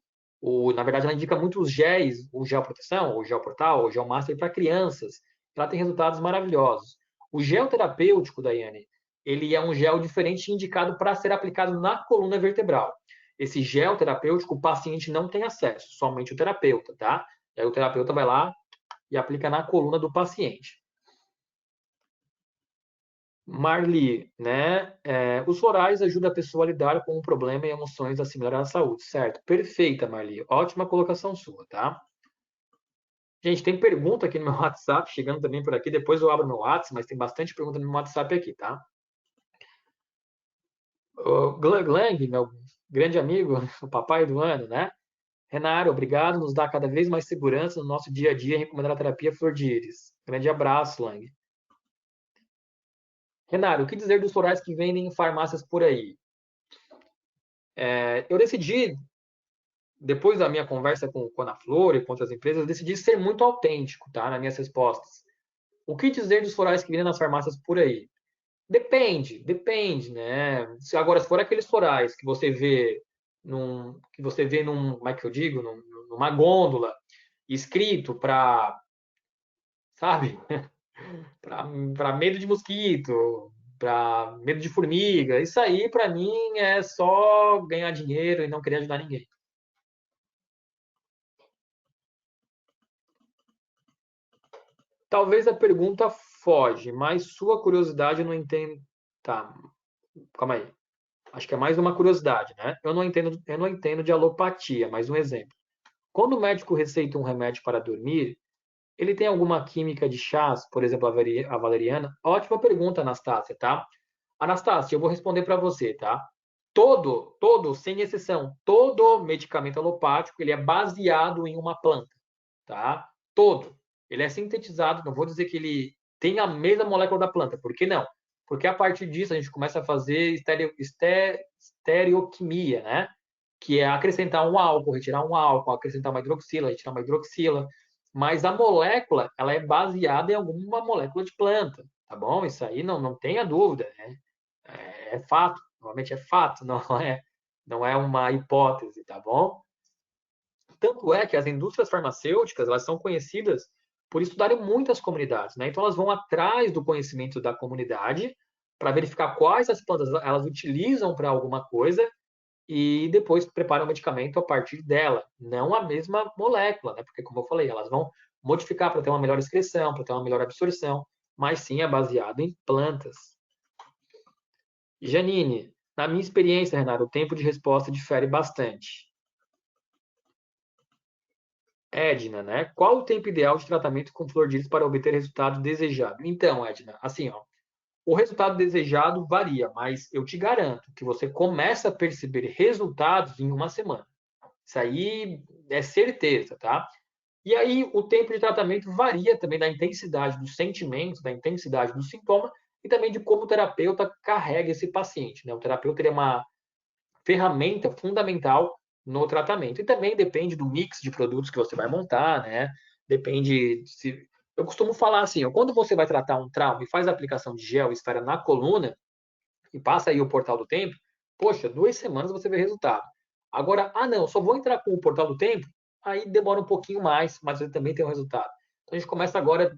Na verdade, ela indica muito os géis, o gel proteção, o gel portal, o gel master para crianças. Ela tem resultados maravilhosos. O gel terapêutico, Daiane, ele é um gel diferente indicado para ser aplicado na coluna vertebral. Esse gel terapêutico, o paciente não tem acesso, somente o terapeuta, tá? E aí o terapeuta vai lá e aplica na coluna do paciente. Marli, né? Os florais ajudam a pessoa a lidar com um problema e emoções assimilar à saúde, certo? Perfeita, Marli. Ótima colocação sua, tá? Gente, tem pergunta aqui no meu WhatsApp, chegando também por aqui. Depois eu abro meu WhatsApp, mas tem bastante pergunta no meu WhatsApp aqui, tá? O Glang, meu grande amigo, o papai do ano, né? Renaro, obrigado. Nos dá cada vez mais segurança no nosso dia a dia em recomendar a terapia Flor de Íris. Grande abraço, Lang. Renaro, o que dizer dos florais que vendem em farmácias por aí? Eu decidi, depois da minha conversa com a Ana Flor e com outras empresas, eu decidi ser muito autêntico, tá? Nas minhas respostas. O que dizer dos florais que vendem nas farmácias por aí? Depende, né? Se for aqueles florais que você vê num, como é que eu digo, numa gôndola, escrito sabe, para medo de mosquito, para medo de formiga, isso aí para mim é só ganhar dinheiro e não querer ajudar ninguém. Talvez a pergunta foge, mas sua curiosidade eu não entendo. Tá, calma aí. Acho que é mais uma curiosidade, né? Eu não entendo de alopatia, mas um exemplo. Quando o médico receita um remédio para dormir, ele tem alguma química de chás, por exemplo, a valeriana? Ótima pergunta, Anastácia, tá? Anastácia, eu vou responder para você, tá? Sem exceção, todo medicamento alopático, ele é baseado em uma planta, tá? Todo. Ele é sintetizado, não vou dizer que ele tem a mesma molécula da planta, por que não? Porque a partir disso a gente começa a fazer estereoquimia, né? Que é acrescentar um álcool, retirar um álcool, acrescentar uma hidroxila, retirar uma hidroxila. Mas a molécula, ela é baseada em alguma molécula de planta, tá bom? Isso aí não tenha dúvida, né? É fato, normalmente é fato, não é uma hipótese, tá bom? Tanto é que as indústrias farmacêuticas, elas são conhecidas por estudarem muitas comunidades, né? Então elas vão atrás do conhecimento da comunidade para verificar quais as plantas elas utilizam para alguma coisa e depois preparam o medicamento a partir dela, não a mesma molécula, né? Porque como eu falei, elas vão modificar para ter uma melhor excreção, para ter uma melhor absorção, mas sim é baseado em plantas. Janine, na minha experiência, Renato, o tempo de resposta difere bastante. Edna, né? Qual o tempo ideal de tratamento com flor de íris para obter resultado desejado? Então, Edna, assim, ó, o resultado desejado varia, mas eu te garanto que você começa a perceber resultados em uma semana. Isso aí é certeza, tá? E aí o tempo de tratamento varia também da intensidade dos sentimentos, da intensidade do sintoma e também de como o terapeuta carrega esse paciente, né? O terapeuta é uma ferramenta fundamental no tratamento. E também depende do mix de produtos que você vai montar, né? Depende se. Eu costumo falar assim, ó, quando você vai tratar um trauma e faz a aplicação de gel e esfera na coluna e passa aí o portal do tempo, poxa, 2 semanas você vê resultado. Agora, não, só vou entrar com o portal do tempo, aí demora um pouquinho mais, mas você também tem um resultado. Então a gente começa agora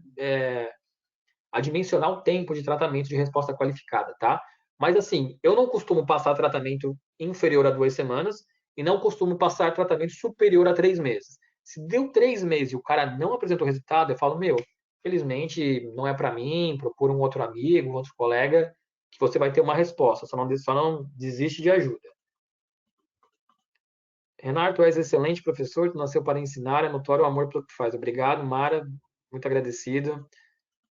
a dimensionar o tempo de tratamento de resposta qualificada, tá? Mas assim, eu não costumo passar tratamento inferior a 2 semanas e não costumo passar tratamento superior a 3 meses. Se deu 3 meses e o cara não apresentou resultado, eu falo, meu, felizmente não é para mim, procura um outro amigo, um outro colega, que você vai ter uma resposta, só não desiste de ajuda. Renato, tu és excelente professor, tu nasceu para ensinar, é notório o amor pelo que tu faz. Obrigado, Mara, muito agradecido.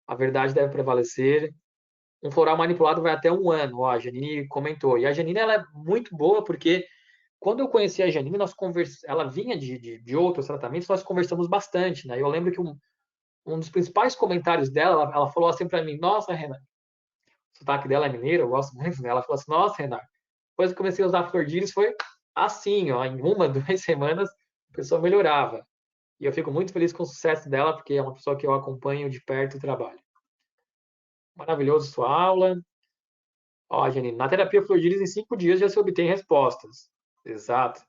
A verdade deve prevalecer. Um floral manipulado vai até um ano, ó, a Janine comentou. E a Janine, ela é muito boa porque quando eu conheci a Janine, ela vinha de outros tratamentos, nós conversamos bastante, né? Eu lembro que um dos principais comentários dela, ela falou assim para mim, nossa, Renan, o sotaque dela é mineiro, eu gosto muito, né? Ela falou assim, nossa, Renan, depois que eu comecei a usar Flor de Íris, foi assim, ó, em uma, 2 semanas, a pessoa melhorava. E eu fico muito feliz com o sucesso dela, porque é uma pessoa que eu acompanho de perto o trabalho. Maravilhoso sua aula. Ó, Janine, na terapia Flor de Lis, em 5 dias já se obtém respostas. Exato.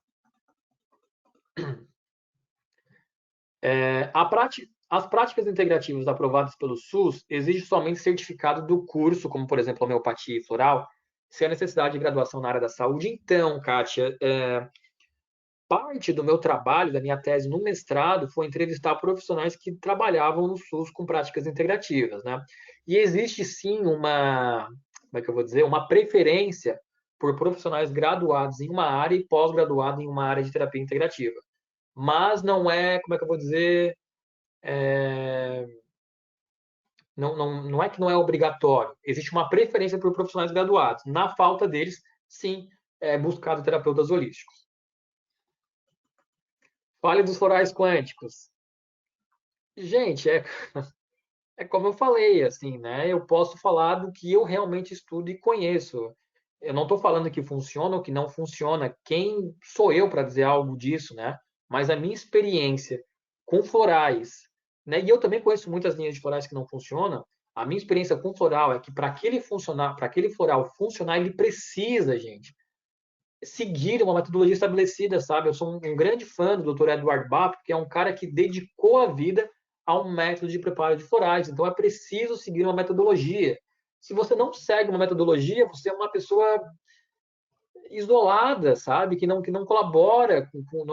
As práticas integrativas aprovadas pelo SUS exigem somente certificado do curso, como, por exemplo, homeopatia e floral, sem a necessidade de graduação na área da saúde. Então, Kátia, parte do meu trabalho, da minha tese no mestrado, foi entrevistar profissionais que trabalhavam no SUS com práticas integrativas, né? E existe sim como é que eu vou dizer, uma preferência por profissionais graduados em uma área e pós-graduados em uma área de terapia integrativa. Mas não é, como é que eu vou dizer, não é que não é obrigatório, existe uma preferência por profissionais graduados. Na falta deles, sim, é buscado terapeutas holísticos. Fale dos florais quânticos. Gente, é como eu falei, assim, né? Eu posso falar do que eu realmente estudo e conheço. Eu não estou falando que funciona ou que não funciona. Quem sou eu para dizer algo disso, né? Mas a minha experiência com florais, né? E eu também conheço muitas linhas de florais que não funcionam. A minha experiência com floral é que para aquele funcionar, para aquele floral funcionar, ele precisa, gente, seguir uma metodologia estabelecida, sabe? Eu sou um grande fã do Dr. Edward Bach, que é um cara que dedicou a vida a um método de preparo de florais. Então é preciso seguir uma metodologia. Se você não segue uma metodologia, você é uma pessoa isolada, sabe? Que não colabora,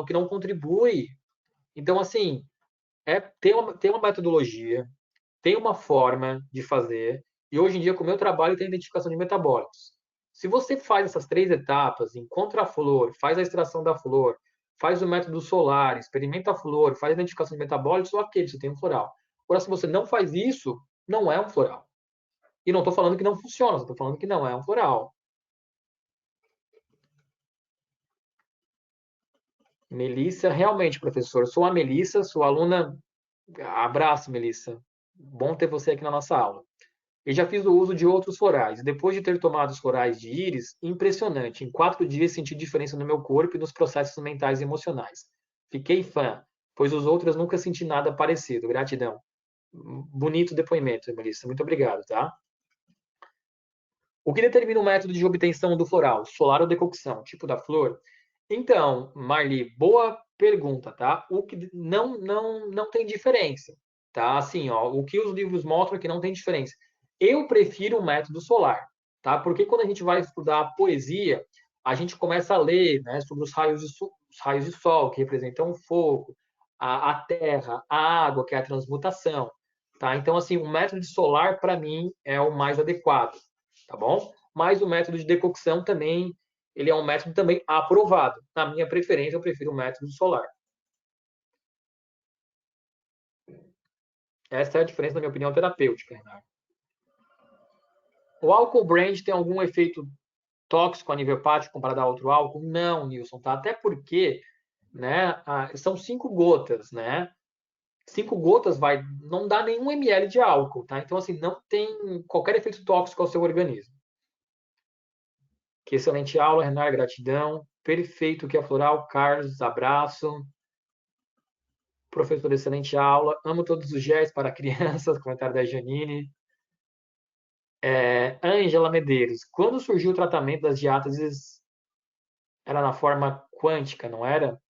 que não contribui. Então, assim, tem uma metodologia, tem uma forma de fazer, e hoje em dia, com o meu trabalho, tem identificação de metabólicos. Se você faz essas 3 etapas, encontra a flor, faz a extração da flor, faz o método solar, experimenta a flor, faz a identificação de metabólicos, ok, você tem um floral. Agora, se você não faz isso, não é um floral. E não estou falando que não funciona, estou falando que não é um floral. Melissa, realmente, professor, sou a Melissa, sou aluna. Abraço, Melissa. Bom ter você aqui na nossa aula. E já fiz o uso de outros florais. Depois de ter tomado os florais de íris, impressionante. Em 4 dias senti diferença no meu corpo e nos processos mentais e emocionais. Fiquei fã, pois os outros nunca senti nada parecido. Gratidão. Bonito depoimento, Melissa. Muito obrigado, tá? O que determina o método de obtenção do floral? Solar ou decocção? Tipo da flor? Então, Marli, boa pergunta, tá? O que não tem diferença, tá? Assim, ó, o que os livros mostram é que não tem diferença. Eu prefiro o método solar, tá? Porque quando a gente vai estudar a poesia, a gente começa a ler, né, sobre os raios de sol, que representam o fogo, a terra, a água, que é a transmutação, tá? Então, assim, o método solar, para mim, é o mais adequado, tá bom? Mas o método de decocção também, ele é um método também aprovado. Na minha preferência, eu prefiro o método solar. Essa é a diferença, na minha opinião, terapêutica, Renato. O álcool brand tem algum efeito tóxico a nível hepático comparado a outro álcool? Não, Nilson, tá? Até porque, né, são 5 gotas, né? 5 gotas não dá nenhum ml de álcool, tá? Então, assim, não tem qualquer efeito tóxico ao seu organismo. Que excelente aula, Renan, gratidão. Perfeito, que é floral. Carlos, abraço. Professor, excelente aula. Amo todos os gestos para crianças. Comentário da Janine. Ângela Medeiros. Quando surgiu o tratamento das diáteses, era na forma quântica, não era?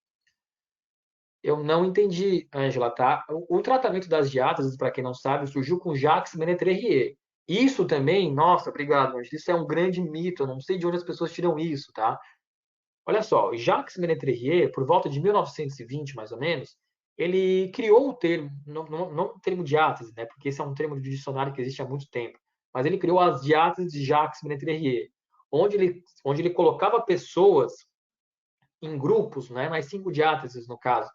Eu não entendi, Ângela, tá? O tratamento das diáteses, para quem não sabe, surgiu com Jacques Menetrier. Isso também, nossa, obrigado, Ângela. Isso é um grande mito. Eu não sei de onde as pessoas tiram isso, tá? Olha só, Jacques Menetrier, por volta de 1920, mais ou menos, ele criou o termo, não o termo diátese, né, porque esse é um termo de dicionário que existe há muito tempo, mas ele criou as diáteses de Jacques Menetrier, onde ele colocava pessoas em grupos, né, mais 5 diáteses no caso.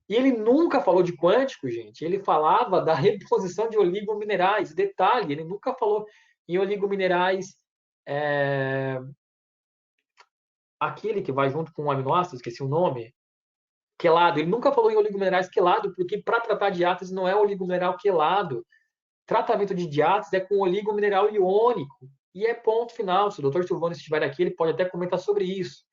E ele nunca falou de quântico, gente. Ele falava da reposição de oligominerais. Detalhe, ele nunca falou em oligominerais é, aquele que vai junto com o aminoácido, esqueci o nome, quelado. Ele nunca falou em oligominerais quelado, porque para tratar diátese não é oligomineral quelado. Tratamento de diátese é com oligomineral iônico. E é ponto final. Se o Dr. Silvano estiver aqui, ele pode até comentar sobre isso,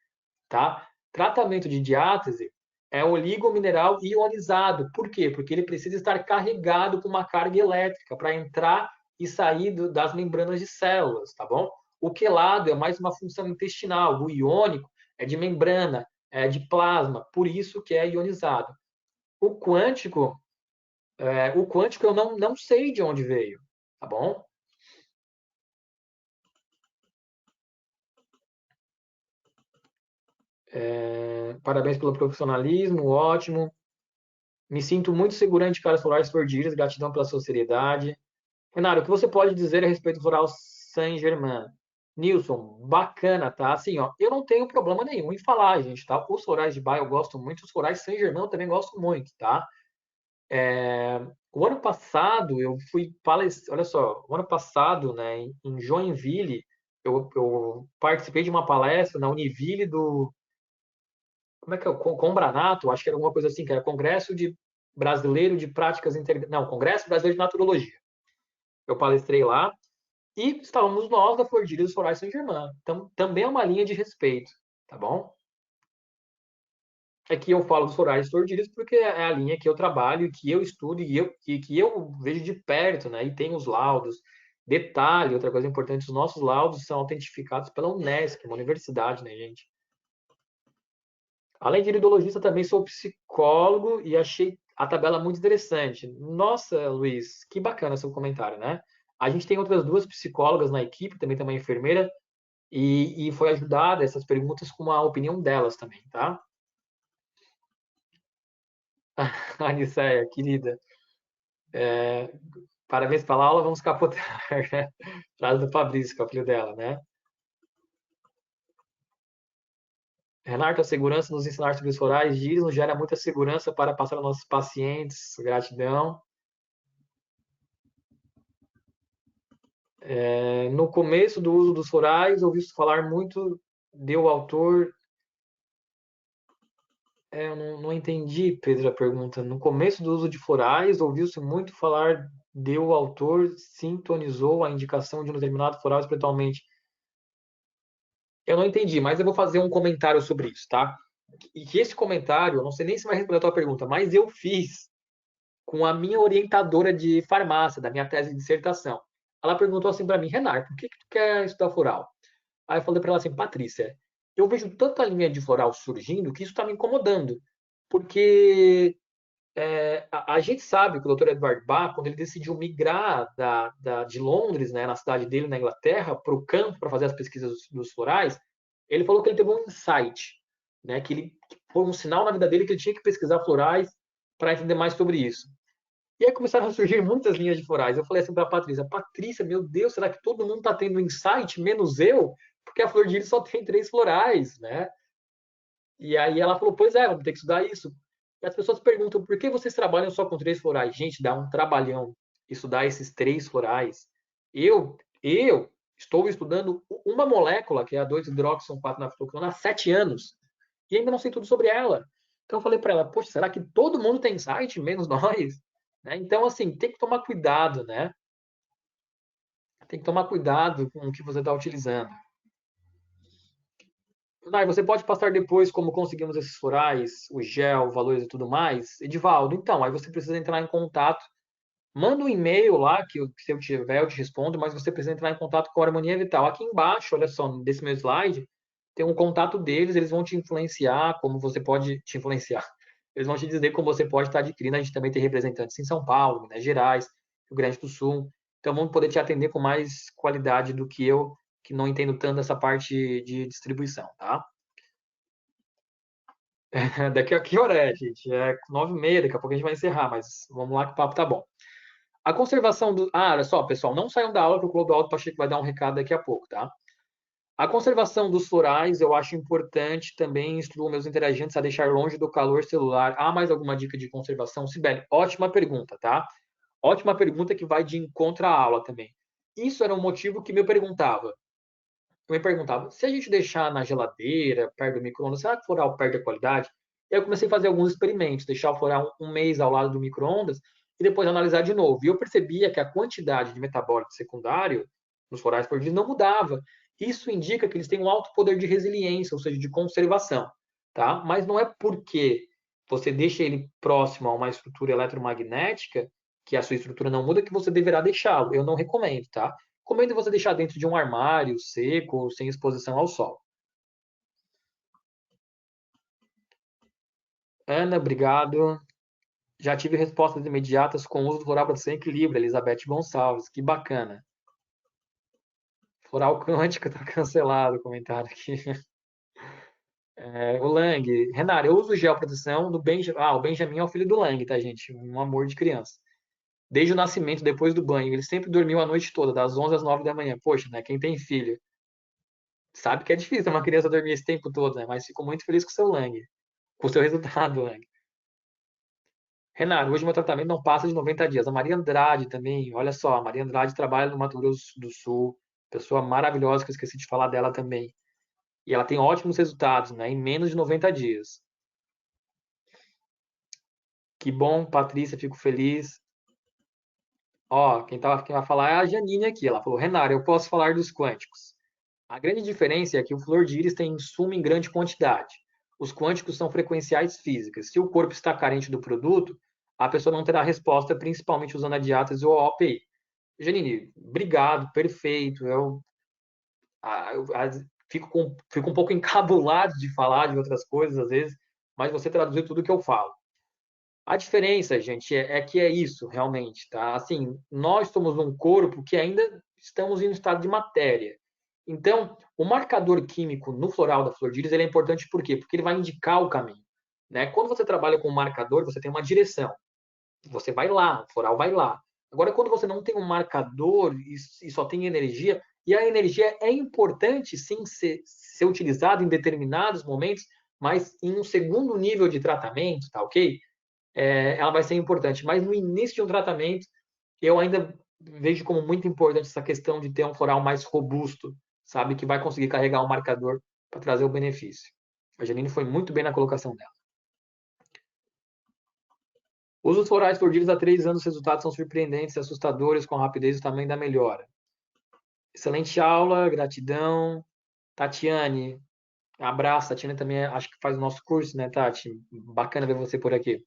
tá? Tratamento de diátese é oligomineral ionizado. Por quê? Porque ele precisa estar carregado com uma carga elétrica para entrar e sair das membranas de células, tá bom? O quelado é mais uma função intestinal, o iônico é de membrana, é de plasma, por isso que é ionizado. O quântico, o quântico eu não sei de onde veio, tá bom? Parabéns pelo profissionalismo, ótimo. Me sinto muito segurante para explorar Esfordias, gratidão pela sua seriedade. Renato, o que você pode dizer a respeito do Floral Saint-Germain? Nilson, bacana, tá? Assim, ó, eu não tenho problema nenhum em falar, gente, tá? Os florais de Bach eu gosto muito, os florais Saint-Germain eu também gosto muito, tá? O ano passado eu fui palestrar, olha só, o ano passado, né, em Joinville, eu participei de uma palestra na Univille do, como é que é, Combranato, acho que era alguma coisa assim, que era Congresso de Brasileiro de Práticas não, Congresso Brasileiro de Naturologia. Eu palestrei lá e estávamos nós da Flordilha dos Florais Saint-Germain. Então, também é uma linha de respeito, tá bom? É que eu falo dos florais e flordilhas porque é a linha que eu trabalho, que eu estudo que eu vejo de perto, né? E tem os laudos. Detalhe, outra coisa importante, os nossos laudos são autentificados pela Unesco, uma universidade, né, gente? Além de iridologista, também sou psicólogo e achei a tabela muito interessante. Nossa, Luiz, que bacana seu comentário, né? A gente tem outras duas psicólogas na equipe, também tem uma enfermeira, e foi ajudada essas perguntas com a opinião delas também, tá? Anisseia, querida, parabéns pela aula, vamos capotar, né? Frase do Fabrício, que é o filho dela, né? Renato, a segurança nos ensinar sobre os florais de íris nos gera muita segurança para passar aos nossos pacientes. Gratidão. No começo do uso dos florais, ouvi-se falar muito, deu autor. Eu não entendi, Pedro, a pergunta. No começo do uso de florais, ouviu-se muito falar, deu o autor, sintonizou a indicação de um determinado floral espiritualmente. Eu não entendi, mas eu vou fazer um comentário sobre isso, tá? E que esse comentário, eu não sei nem se vai responder a tua pergunta, mas eu fiz com a minha orientadora de farmácia, da minha tese de dissertação. Ela perguntou assim para mim, Renato, por que tu quer estudar floral? Aí eu falei para ela assim, Patrícia, eu vejo tanta linha de floral surgindo que isso está me incomodando. Porque a gente sabe que o Dr. Edward Bach, quando ele decidiu migrar de Londres, né, na cidade dele, na Inglaterra, para o campo para fazer as pesquisas dos florais, ele falou que ele teve um insight, né, que foi um sinal na vida dele que ele tinha que pesquisar florais para entender mais sobre isso. E aí começaram a surgir muitas linhas de florais. Eu falei assim para a Patrícia, Patrícia, meu Deus, será que todo mundo está tendo insight, menos eu? Porque a flor de íris só tem três florais, né? E aí ela falou, pois é, vamos ter que estudar isso. E as pessoas perguntam, por que vocês trabalham só com três florais? Gente, dá um trabalhão estudar esses três florais. Eu estou estudando uma molécula, que é a 2-hidroxon 4-naftalquinona, há 7 anos. E ainda não sei tudo sobre ela. Então eu falei para ela, poxa, será que todo mundo tem site, menos nós? Né? Então, assim, tem que tomar cuidado, né? Tem que tomar cuidado com o que você está utilizando. Nai, você pode passar depois como conseguimos esses florais, o gel, valores e tudo mais? Edivaldo, então, aí você precisa entrar em contato. Manda um e-mail lá, que se eu tiver, eu te respondo, mas você precisa entrar em contato com a Harmonia Vital. Aqui embaixo, olha só, desse meu slide, tem um contato deles, eles vão te influenciar, como você pode te influenciar. Eles vão te dizer como você pode estar adquirindo. A gente também tem representantes em São Paulo, Minas Gerais, Rio Grande do Sul. Então, vão poder te atender com mais qualidade do que eu, que não entendo tanto essa parte de distribuição, tá? Daqui a que hora é, gente? É 9h30, daqui a pouco a gente vai encerrar, mas vamos lá que o papo tá bom. A conservação do. Ah, olha só, pessoal, não saiam da aula que o Clodoaldo Pacheco vai dar um recado daqui a pouco, tá? A conservação dos florais eu acho importante também instruo meus interagantes a deixar longe do calor celular. Há mais alguma dica de conservação? Sibeli, ótima pergunta, tá? Ótima pergunta que vai de encontro à aula também. Isso era um motivo que me perguntava. Eu me perguntava, se a gente deixar na geladeira, perto do micro-ondas, será que o floral perde a qualidade? E aí eu comecei a fazer alguns experimentos, deixar o floral um mês ao lado do micro-ondas e depois analisar de novo. E eu percebia que a quantidade de metabólito secundário nos florais por dia não mudava. Isso indica que eles têm um alto poder de resiliência, ou seja, de conservação, tá? Mas não é porque você deixa ele próximo a uma estrutura eletromagnética que a sua estrutura não muda que você deverá deixá-lo. Eu não recomendo, tá? Recomendo você deixar dentro de um armário seco ou sem exposição ao sol. Ana, obrigado. Já tive respostas imediatas com o uso do floral para sem equilíbrio, Elizabeth Gonçalves. Que bacana. Floral quântico está cancelado o comentário aqui. O Lang. Renato, eu uso gel proteção do Benjamin. Ah, o Benjamin é o filho do Lang, tá, gente? Um amor de criança. Desde o nascimento, depois do banho. Ele sempre dormiu a noite toda, das 11 às 9 da manhã. Poxa, né? Quem tem filho sabe que é difícil uma criança dormir esse tempo todo, né? Mas fico muito feliz com o seu Lang. Com o seu resultado, Lang. Renato, hoje meu tratamento não passa de 90 dias. A Maria Andrade também, olha só, a Maria Andrade trabalha no Mato Grosso do Sul, pessoa maravilhosa, que eu esqueci de falar dela também. E ela tem ótimos resultados, né, em menos de 90 dias. Que bom, Patrícia, fico feliz. Ó, quem vai falar é a Janine aqui. Ela falou, Renato, eu posso falar dos quânticos. A grande diferença é que o flor de íris tem insumo em grande quantidade. Os quânticos são frequenciais físicas. Se o corpo está carente do produto, a pessoa não terá resposta, principalmente usando a diátese ou a OPI. Janine, obrigado, perfeito. Fico um pouco encabulado de falar de outras coisas às vezes, mas você traduziu tudo que eu falo. A diferença, gente, é que é isso realmente, tá? Assim, nós somos um corpo que ainda estamos em estado de matéria. Então, o marcador químico no floral da flor de íris ele é importante por quê? Porque ele vai indicar o caminho, né? Quando você trabalha com um marcador, você tem uma direção. Você vai lá, o floral vai lá. Agora, quando você não tem um marcador e só tem energia, e a energia é importante sim ser utilizada em determinados momentos, mas em um segundo nível de tratamento, tá ok? Ela vai ser importante. Mas no início de um tratamento, eu ainda vejo como muito importante essa questão de ter um floral mais robusto, sabe? Que vai conseguir carregar o marcador para trazer o benefício. A Janine foi muito bem na colocação dela. Usos florais perdidos há 3 anos, os resultados são surpreendentes e assustadores com a rapidez e o tamanho da melhora. Excelente aula, gratidão. Tatiane, abraço. Tatiane também acho que faz o nosso curso, né, Tati? Bacana ver você por aqui.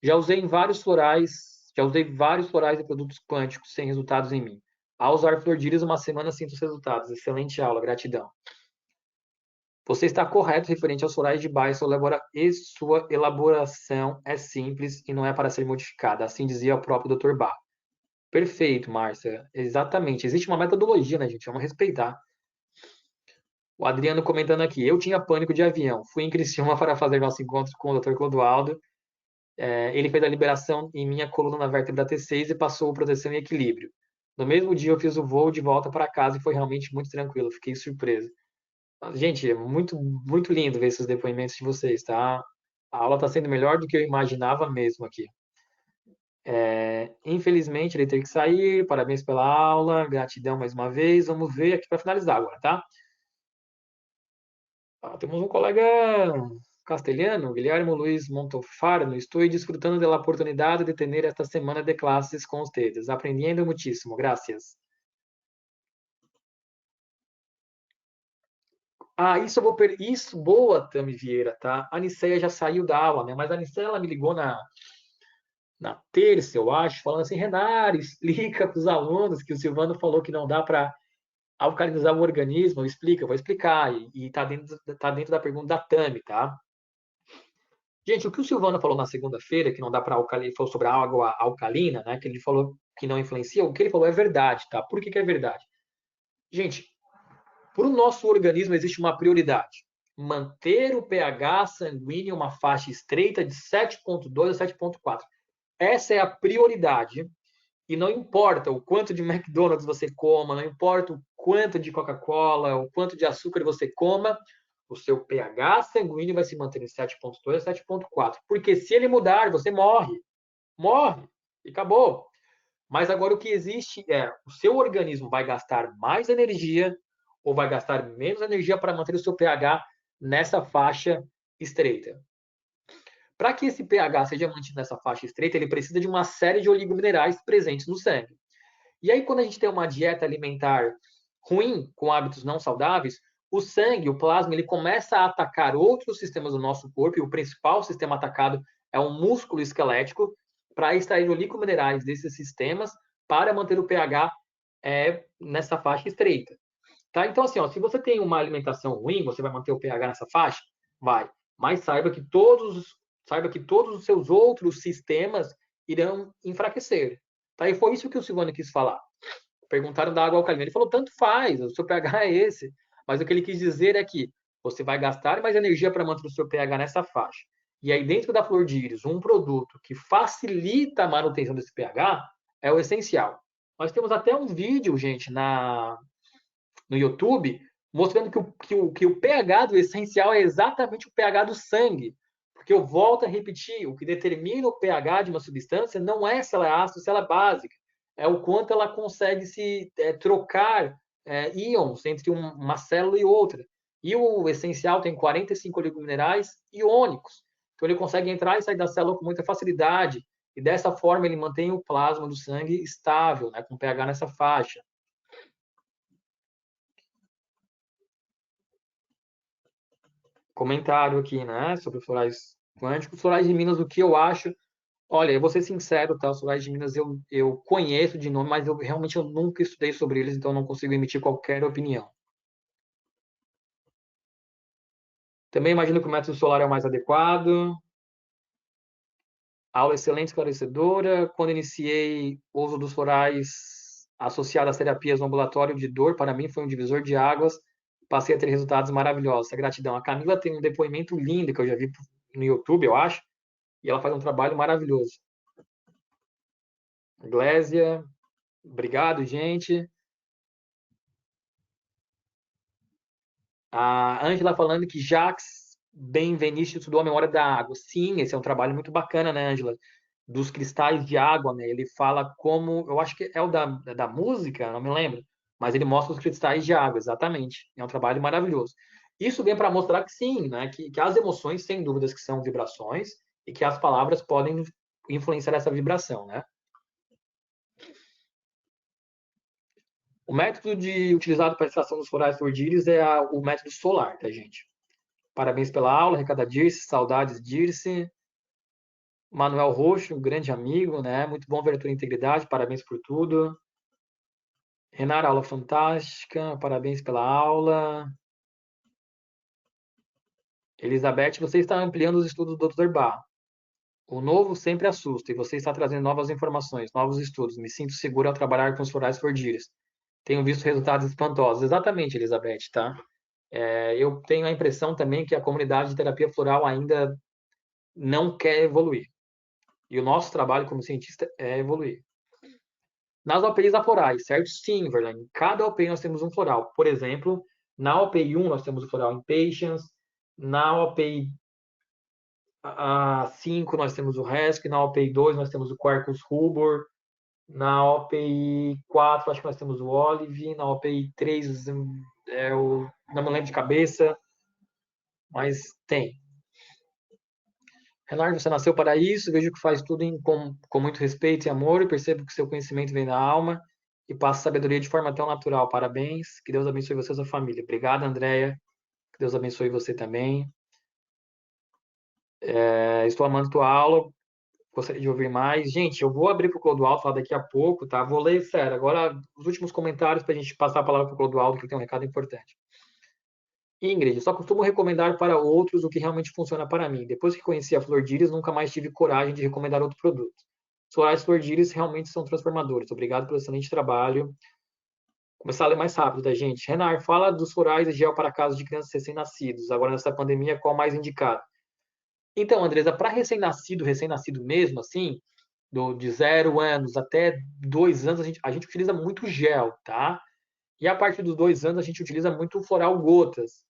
Já usei vários florais e produtos quânticos sem resultados em mim. Ao usar flor de íris, uma semana sinto os resultados. Excelente aula, gratidão. Você está correto referente aos florais de Baia, sua elaboração é simples e não é para ser modificada, assim dizia o próprio Dr. Bach. Perfeito, Márcia. Exatamente. Existe uma metodologia, né, gente? Vamos respeitar. O Adriano comentando aqui. Eu tinha pânico de avião. Fui em Criciúma para fazer nosso encontro com o Dr. Clodoaldo. Ele fez a liberação em minha coluna na vértebra T6 e passou proteção e equilíbrio. No mesmo dia eu fiz o voo de volta para casa e foi realmente muito tranquilo. Fiquei surpreso. Gente, é muito lindo ver esses depoimentos de vocês, tá? A aula está sendo melhor do que eu imaginava mesmo aqui. Infelizmente, ele teve que sair. Parabéns pela aula. Gratidão mais uma vez. Vamos ver aqui para finalizar agora, tá? Temos um colega castelhano, Guilherme Luiz Montofarno. Estou desfrutando da oportunidade de ter esta semana de classes com ustedes. Aprendiendo muchísimo. Gracias. Isso, boa, Tami Vieira, tá? A Niceia já saiu da aula, né? Mas a Niceia, ela me ligou na terça, eu acho, falando assim, Renato, explica para os alunos que o Silvano falou que não dá para alcalinizar o organismo. Explica, eu vou explicar. E tá dentro da pergunta da Tami, tá? Gente, o que o Silvano falou na segunda-feira, que não dá para alcalinar, falou sobre a água alcalina, né? Que ele falou que não influencia, o que ele falou é verdade, tá? Por que é verdade? Gente, para o nosso organismo existe uma prioridade. Manter o pH sanguíneo em uma faixa estreita de 7,2 a 7,4. Essa é a prioridade. E não importa o quanto de McDonald's você coma, não importa o quanto de Coca-Cola, o quanto de açúcar você coma, o seu pH sanguíneo vai se manter em 7,2 a 7,4. Porque se ele mudar, você morre. Morre. E acabou. Mas agora o que existe é o seu organismo vai gastar mais energia ou vai gastar menos energia para manter o seu pH nessa faixa estreita. Para que esse pH seja mantido nessa faixa estreita, ele precisa de uma série de oligominerais presentes no sangue. E aí, quando a gente tem uma dieta alimentar ruim, com hábitos não saudáveis, o sangue, o plasma, ele começa a atacar outros sistemas do nosso corpo, e o principal sistema atacado é o músculo esquelético, para extrair oligominerais desses sistemas para manter o pH nessa faixa estreita. Tá? Então, assim, ó, se você tem uma alimentação ruim, você vai manter o pH nessa faixa? Vai. Mas saiba que todos os seus outros sistemas irão enfraquecer. Tá? E foi isso que o Silvano quis falar. Perguntaram da água alcalina. Ele falou, tanto faz, o seu pH é esse. Mas o que ele quis dizer é que você vai gastar mais energia para manter o seu pH nessa faixa. E aí, dentro da flor de íris, um produto que facilita a manutenção desse pH é o essencial. Nós temos até um vídeo, gente, no YouTube, mostrando que o pH do essencial é exatamente o pH do sangue. Porque eu volto a repetir, o que determina o pH de uma substância não é se ela é ácida ou se ela é básica, é o quanto ela consegue se trocar íons entre uma célula e outra. E o essencial tem 45 oligominerais iônicos. Então ele consegue entrar e sair da célula com muita facilidade. E dessa forma ele mantém o plasma do sangue estável, né, com pH nessa faixa. Comentário aqui, né, sobre florais quânticos. Florais de Minas, o que eu acho. Olha, eu vou ser sincero, tá? Os florais de Minas eu conheço de nome, mas eu realmente eu nunca estudei sobre eles, então não consigo emitir qualquer opinião. Também imagino que o método solar é o mais adequado. Aula excelente, esclarecedora. Quando iniciei o uso dos florais associado às terapias no ambulatório de dor, para mim foi um divisor de águas. Passei a ter resultados maravilhosos. A gratidão. A Camila tem um depoimento lindo que eu já vi no YouTube, eu acho, e ela faz um trabalho maravilhoso. Glésia, obrigado, gente. A Ângela falando que Jacques Benveniste estudou a memória da água. Sim, esse é um trabalho muito bacana, né, Ângela? Dos cristais de água, né? Ele fala como, eu acho que é o da música, não me lembro, mas ele mostra os cristais de água, exatamente. É um trabalho maravilhoso. Isso vem para mostrar que sim, né? Que as emoções, sem dúvidas, que são vibrações e que as palavras podem influenciar essa vibração, né? O método utilizado para a extração dos florais por Dirce é o método solar, tá, gente? Parabéns pela aula, recada Dirce, saudades Dirce. Manuel Roxo, um grande amigo, né? Muito bom ver a tua integridade, parabéns por tudo. Renara, aula fantástica, parabéns pela aula. Elizabeth, você está ampliando os estudos do Dr. Barro. O novo sempre assusta e você está trazendo novas informações, novos estudos. Me sinto seguro ao trabalhar com os florais cordírios. Tenho visto resultados espantosos. Exatamente, Elizabeth, tá? Eu tenho a impressão também que a comunidade de terapia floral ainda não quer evoluir. E o nosso trabalho como cientista é evoluir. Nas OPIs aforais, certo? Sim, Verlaine. Em cada OPI nós temos um floral. Por exemplo, na OPI 1 nós temos o floral Impatience, na OPI 5 nós temos o Resk, na OPI 2 nós temos o Quercus rubor, na OPI 4 acho que nós temos o Olive, na OPI 3 não me lembro de cabeça, mas tem. Renato, você nasceu para isso, vejo que faz tudo com muito respeito e amor, e percebo que seu conhecimento vem da alma e passa sabedoria de forma tão natural. Parabéns, que Deus abençoe você e sua família. Obrigado, Andréia, que Deus abençoe você também. Estou amando tua aula, gostaria de ouvir mais. Gente, eu vou abrir para o Clodoaldo falar daqui a pouco, tá? Vou ler, sério, agora os últimos comentários para a gente passar a palavra para o Clodoaldo, que ele tem um recado importante. Ingrid, só costumo recomendar para outros o que realmente funciona para mim. Depois que conheci a Flor de Íris, nunca mais tive coragem de recomendar outro produto. Os florais Flor de Íris realmente são transformadores. Obrigado pelo excelente trabalho. Começar a ler mais rápido, tá, gente? Renar, fala dos florais e gel para casos de crianças recém-nascidos. Agora, nessa pandemia, qual mais indicado? Então, Andresa, para recém-nascido mesmo, assim, de 0 anos até 2 anos, a gente utiliza muito gel, tá? E a partir dos 2 anos, a gente utiliza muito floral gotas.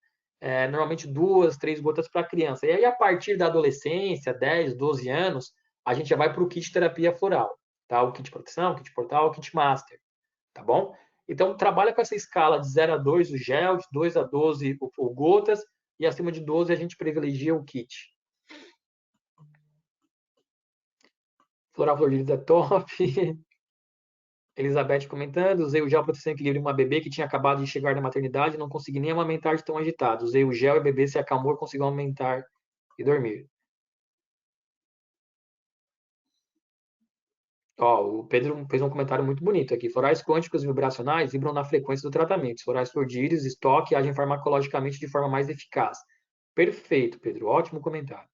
Normalmente 2, 3 gotas para criança. E aí, a partir da adolescência, 10, 12 anos, a gente já vai para o kit terapia floral. Tá? O kit proteção, o kit portal, o kit master. Tá bom? Então, trabalha com essa escala de 0 a 2 o gel, de 2 a 12 o gotas, e acima de 12 a gente privilegia o kit. Floral Floridas é top. Elizabeth comentando, usei o gel proteção equilíbrio em uma bebê que tinha acabado de chegar da maternidade e não consegui nem amamentar de tão agitado. Usei o gel e a bebê se acalmou e conseguiu aumentar e dormir. Ó, o Pedro fez um comentário muito bonito aqui. Florais quânticos e vibracionais vibram na frequência do tratamento. Florais fluorídeos, estoque, agem farmacologicamente de forma mais eficaz. Perfeito, Pedro. Ótimo comentário.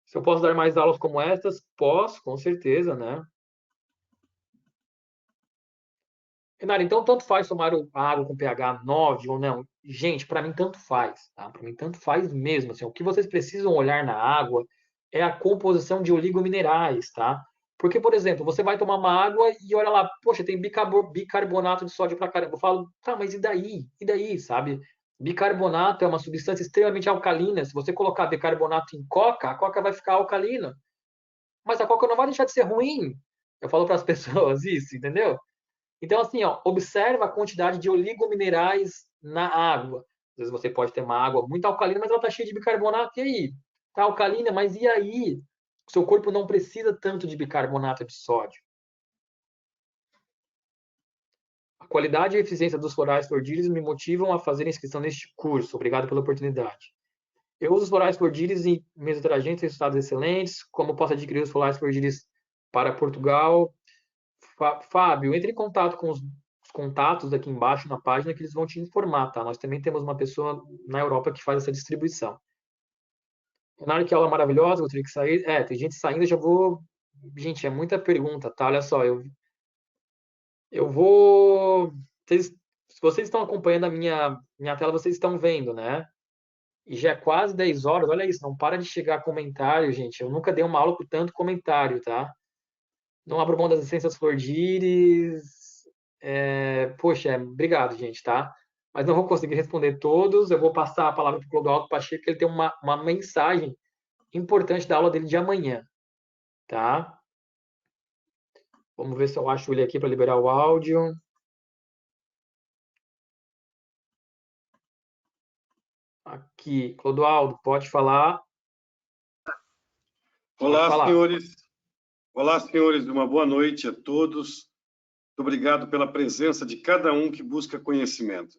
Se eu posso dar mais aulas como estas, posso, com certeza, né? Renato, então tanto faz tomar água com pH 9 ou não? Gente, para mim tanto faz, tá? Para mim tanto faz mesmo. Assim, o que vocês precisam olhar na água é a composição de oligominerais, tá? Porque, por exemplo, você vai tomar uma água e olha lá, poxa, tem bicarbonato de sódio pra caramba. Eu falo, tá, mas e daí? E daí, sabe? Bicarbonato é uma substância extremamente alcalina. Se você colocar bicarbonato em coca, a coca vai ficar alcalina. Mas a coca não vai deixar de ser ruim. Eu falo para as pessoas isso, entendeu? Então, assim, ó, observa a quantidade de oligominerais na água. Às vezes você pode ter uma água muito alcalina, mas ela está cheia de bicarbonato. E aí? Está alcalina, mas e aí? O seu corpo não precisa tanto de bicarbonato de sódio. A qualidade e a eficiência dos florais Flordílis me motivam a fazer inscrição neste curso. Obrigado pela oportunidade. Eu uso os florais Flordílis em mesoteragentes, resultados excelentes. Como posso adquirir os florais Flordílis para Portugal? Fábio, entre em contato com os contatos aqui embaixo na página que eles vão te informar, tá? Nós também temos uma pessoa na Europa que faz essa distribuição. Renato, que aula maravilhosa, vou ter que sair. É, tem gente saindo, eu já vou. Gente, é muita pergunta, tá? Olha só, eu vou. Se vocês estão acompanhando a minha tela, vocês estão vendo, né? E já é quase 10 horas, olha isso, não para de chegar comentário, gente. Eu nunca dei uma aula com tanto comentário, tá? Não abro mão das essências flor de íris. Poxa, obrigado, gente, tá? Mas não vou conseguir responder todos. Eu vou passar a palavra para o Clodoaldo Pacheco, que ele tem uma mensagem importante da aula dele de amanhã, tá? Vamos ver se eu acho ele aqui para liberar o áudio. Aqui, Clodoaldo, pode falar. Pode Olá, falar. senhores. Olá, senhores. Uma boa noite a todos. Muito obrigado pela presença de cada um que busca conhecimento.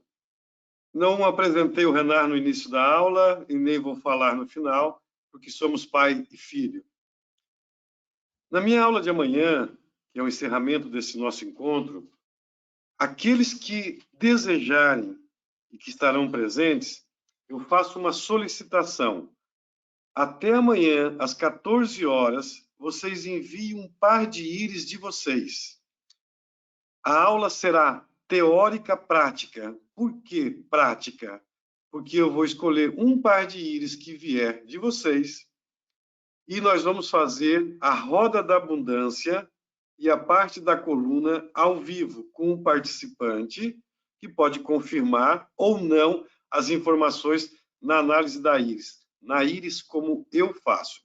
Não apresentei o Renan no início da aula e nem vou falar no final, porque somos pai e filho. Na minha aula de amanhã, que é o encerramento desse nosso encontro, aqueles que desejarem e que estarão presentes, eu faço uma solicitação. Até amanhã, às 14 horas, vocês enviem um par de íris de vocês. A aula será teórica prática. Por que prática? Porque eu vou escolher um par de íris que vier de vocês e nós vamos fazer a roda da abundância e a parte da coluna ao vivo com o participante que pode confirmar ou não as informações na análise da íris. Na íris, como eu faço.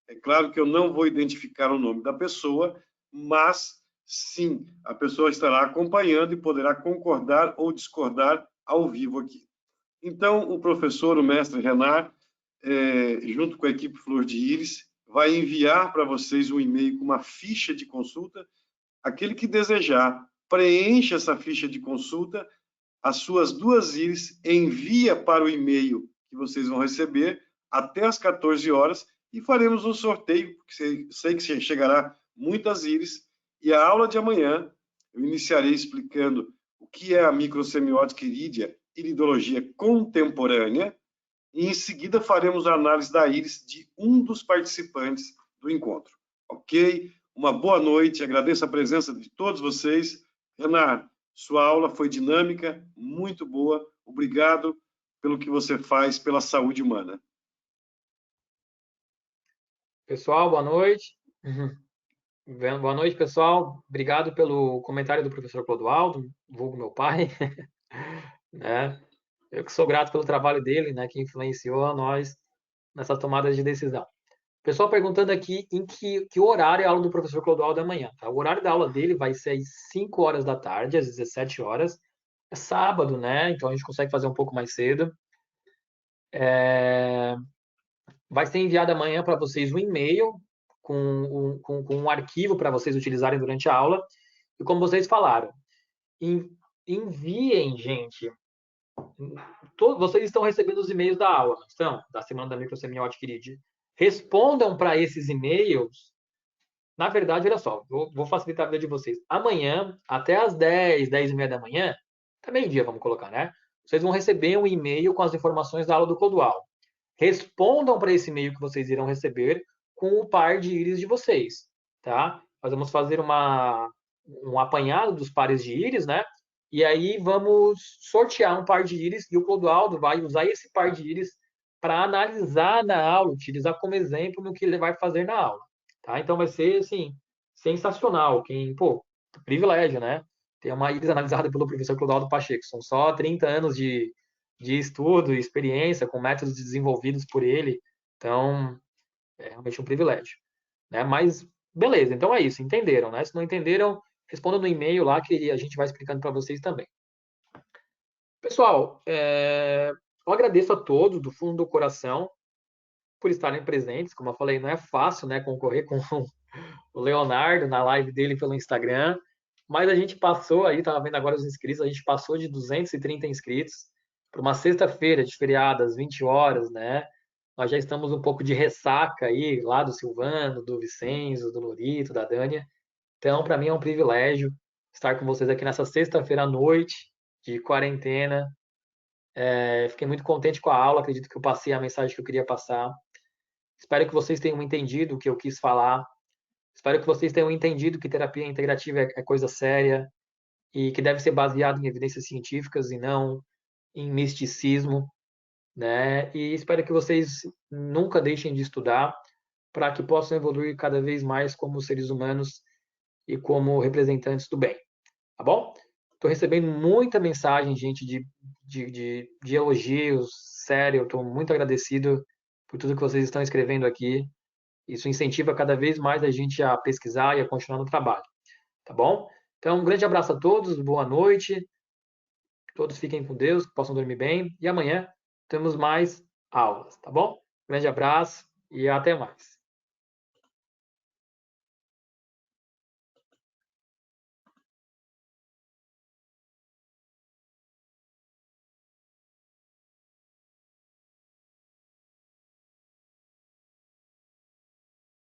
É claro que eu não vou identificar o nome da pessoa, mas sim, a pessoa estará acompanhando e poderá concordar ou discordar ao vivo aqui. Então, o professor, o mestre Renard, junto com a equipe Flor de Íris, vai enviar para vocês um e-mail com uma ficha de consulta. Aquele que desejar, preencha essa ficha de consulta, as suas duas íris, envia para o e-mail que vocês vão receber até às 14 horas e faremos um sorteio, porque sei que chegará muitas íris. E a aula de amanhã eu iniciarei explicando o que é a microsemiótica irídea, iridologia contemporânea, e em seguida faremos a análise da íris de um dos participantes do encontro. Ok? Uma boa noite, agradeço a presença de todos vocês. Renan, sua aula foi dinâmica, muito boa. Obrigado pelo que você faz pela saúde humana. Pessoal, boa noite. Boa noite, pessoal. Obrigado pelo comentário do professor Clodoaldo, vulgo meu pai, né? Eu que sou grato pelo trabalho dele, né, que influenciou a nós nessas tomadas de decisão. Pessoal perguntando aqui em que horário é a aula do professor Clodoaldo amanhã, tá? O horário da aula dele vai ser às 5 horas da tarde, às 17 horas. É sábado, né? Então a gente consegue fazer um pouco mais cedo. Vai ser enviado amanhã para vocês um e-mail com um arquivo para vocês utilizarem durante a aula. E como vocês falaram, enviem, gente. Vocês estão recebendo os e-mails da aula, não estão? Da semana da microsemiótica irídea. Respondam para esses e-mails. Na verdade, olha só, vou facilitar a vida de vocês. Amanhã, até às 10, 10 e meia da manhã, até meio-dia, vamos colocar, né? Vocês vão receber um e-mail com as informações da aula do Clodoaldo. Respondam para esse e-mail que vocês irão receber com o par de íris de vocês, tá? Nós vamos fazer um apanhado dos pares de íris, né? E aí vamos sortear um par de íris e o Clodoaldo vai usar esse par de íris para analisar na aula, utilizar como exemplo no que ele vai fazer na aula, tá? Então vai ser, assim, sensacional. Privilégio, né? Ter uma íris analisada pelo professor Clodoaldo Pacheco. São só 30 anos de estudo e experiência com métodos desenvolvidos por ele. Então, é realmente um privilégio, né? Mas, beleza, então é isso, entenderam, né? Se não entenderam, respondam no e-mail lá que a gente vai explicando para vocês também. Pessoal, eu agradeço a todos do fundo do coração por estarem presentes. Como eu falei, não é fácil, né, concorrer com o Leonardo na live dele pelo Instagram, mas a gente passou aí, estava vendo agora os inscritos, a gente passou de 230 inscritos para uma sexta-feira de feriado, às 20 horas, né? Nós já estamos um pouco de ressaca aí, lá do Silvano, do Vicenzo, do Lorito, da Dânia. Então, para mim é um privilégio estar com vocês aqui nessa sexta-feira à noite de quarentena. Fiquei muito contente com a aula, acredito que eu passei a mensagem que eu queria passar. Espero que vocês tenham entendido o que eu quis falar. Espero que vocês tenham entendido que terapia integrativa é coisa séria e que deve ser baseado em evidências científicas e não em misticismo, né? E espero que vocês nunca deixem de estudar para que possam evoluir cada vez mais como seres humanos e como representantes do bem, tá bom? Estou recebendo muita mensagem, gente, de elogios, sério, estou muito agradecido por tudo que vocês estão escrevendo aqui. Isso incentiva cada vez mais a gente a pesquisar e a continuar no trabalho, tá bom? Então, um grande abraço a todos, boa noite, todos fiquem com Deus, que possam dormir bem, e amanhã temos mais aulas, tá bom? Grande abraço e até mais.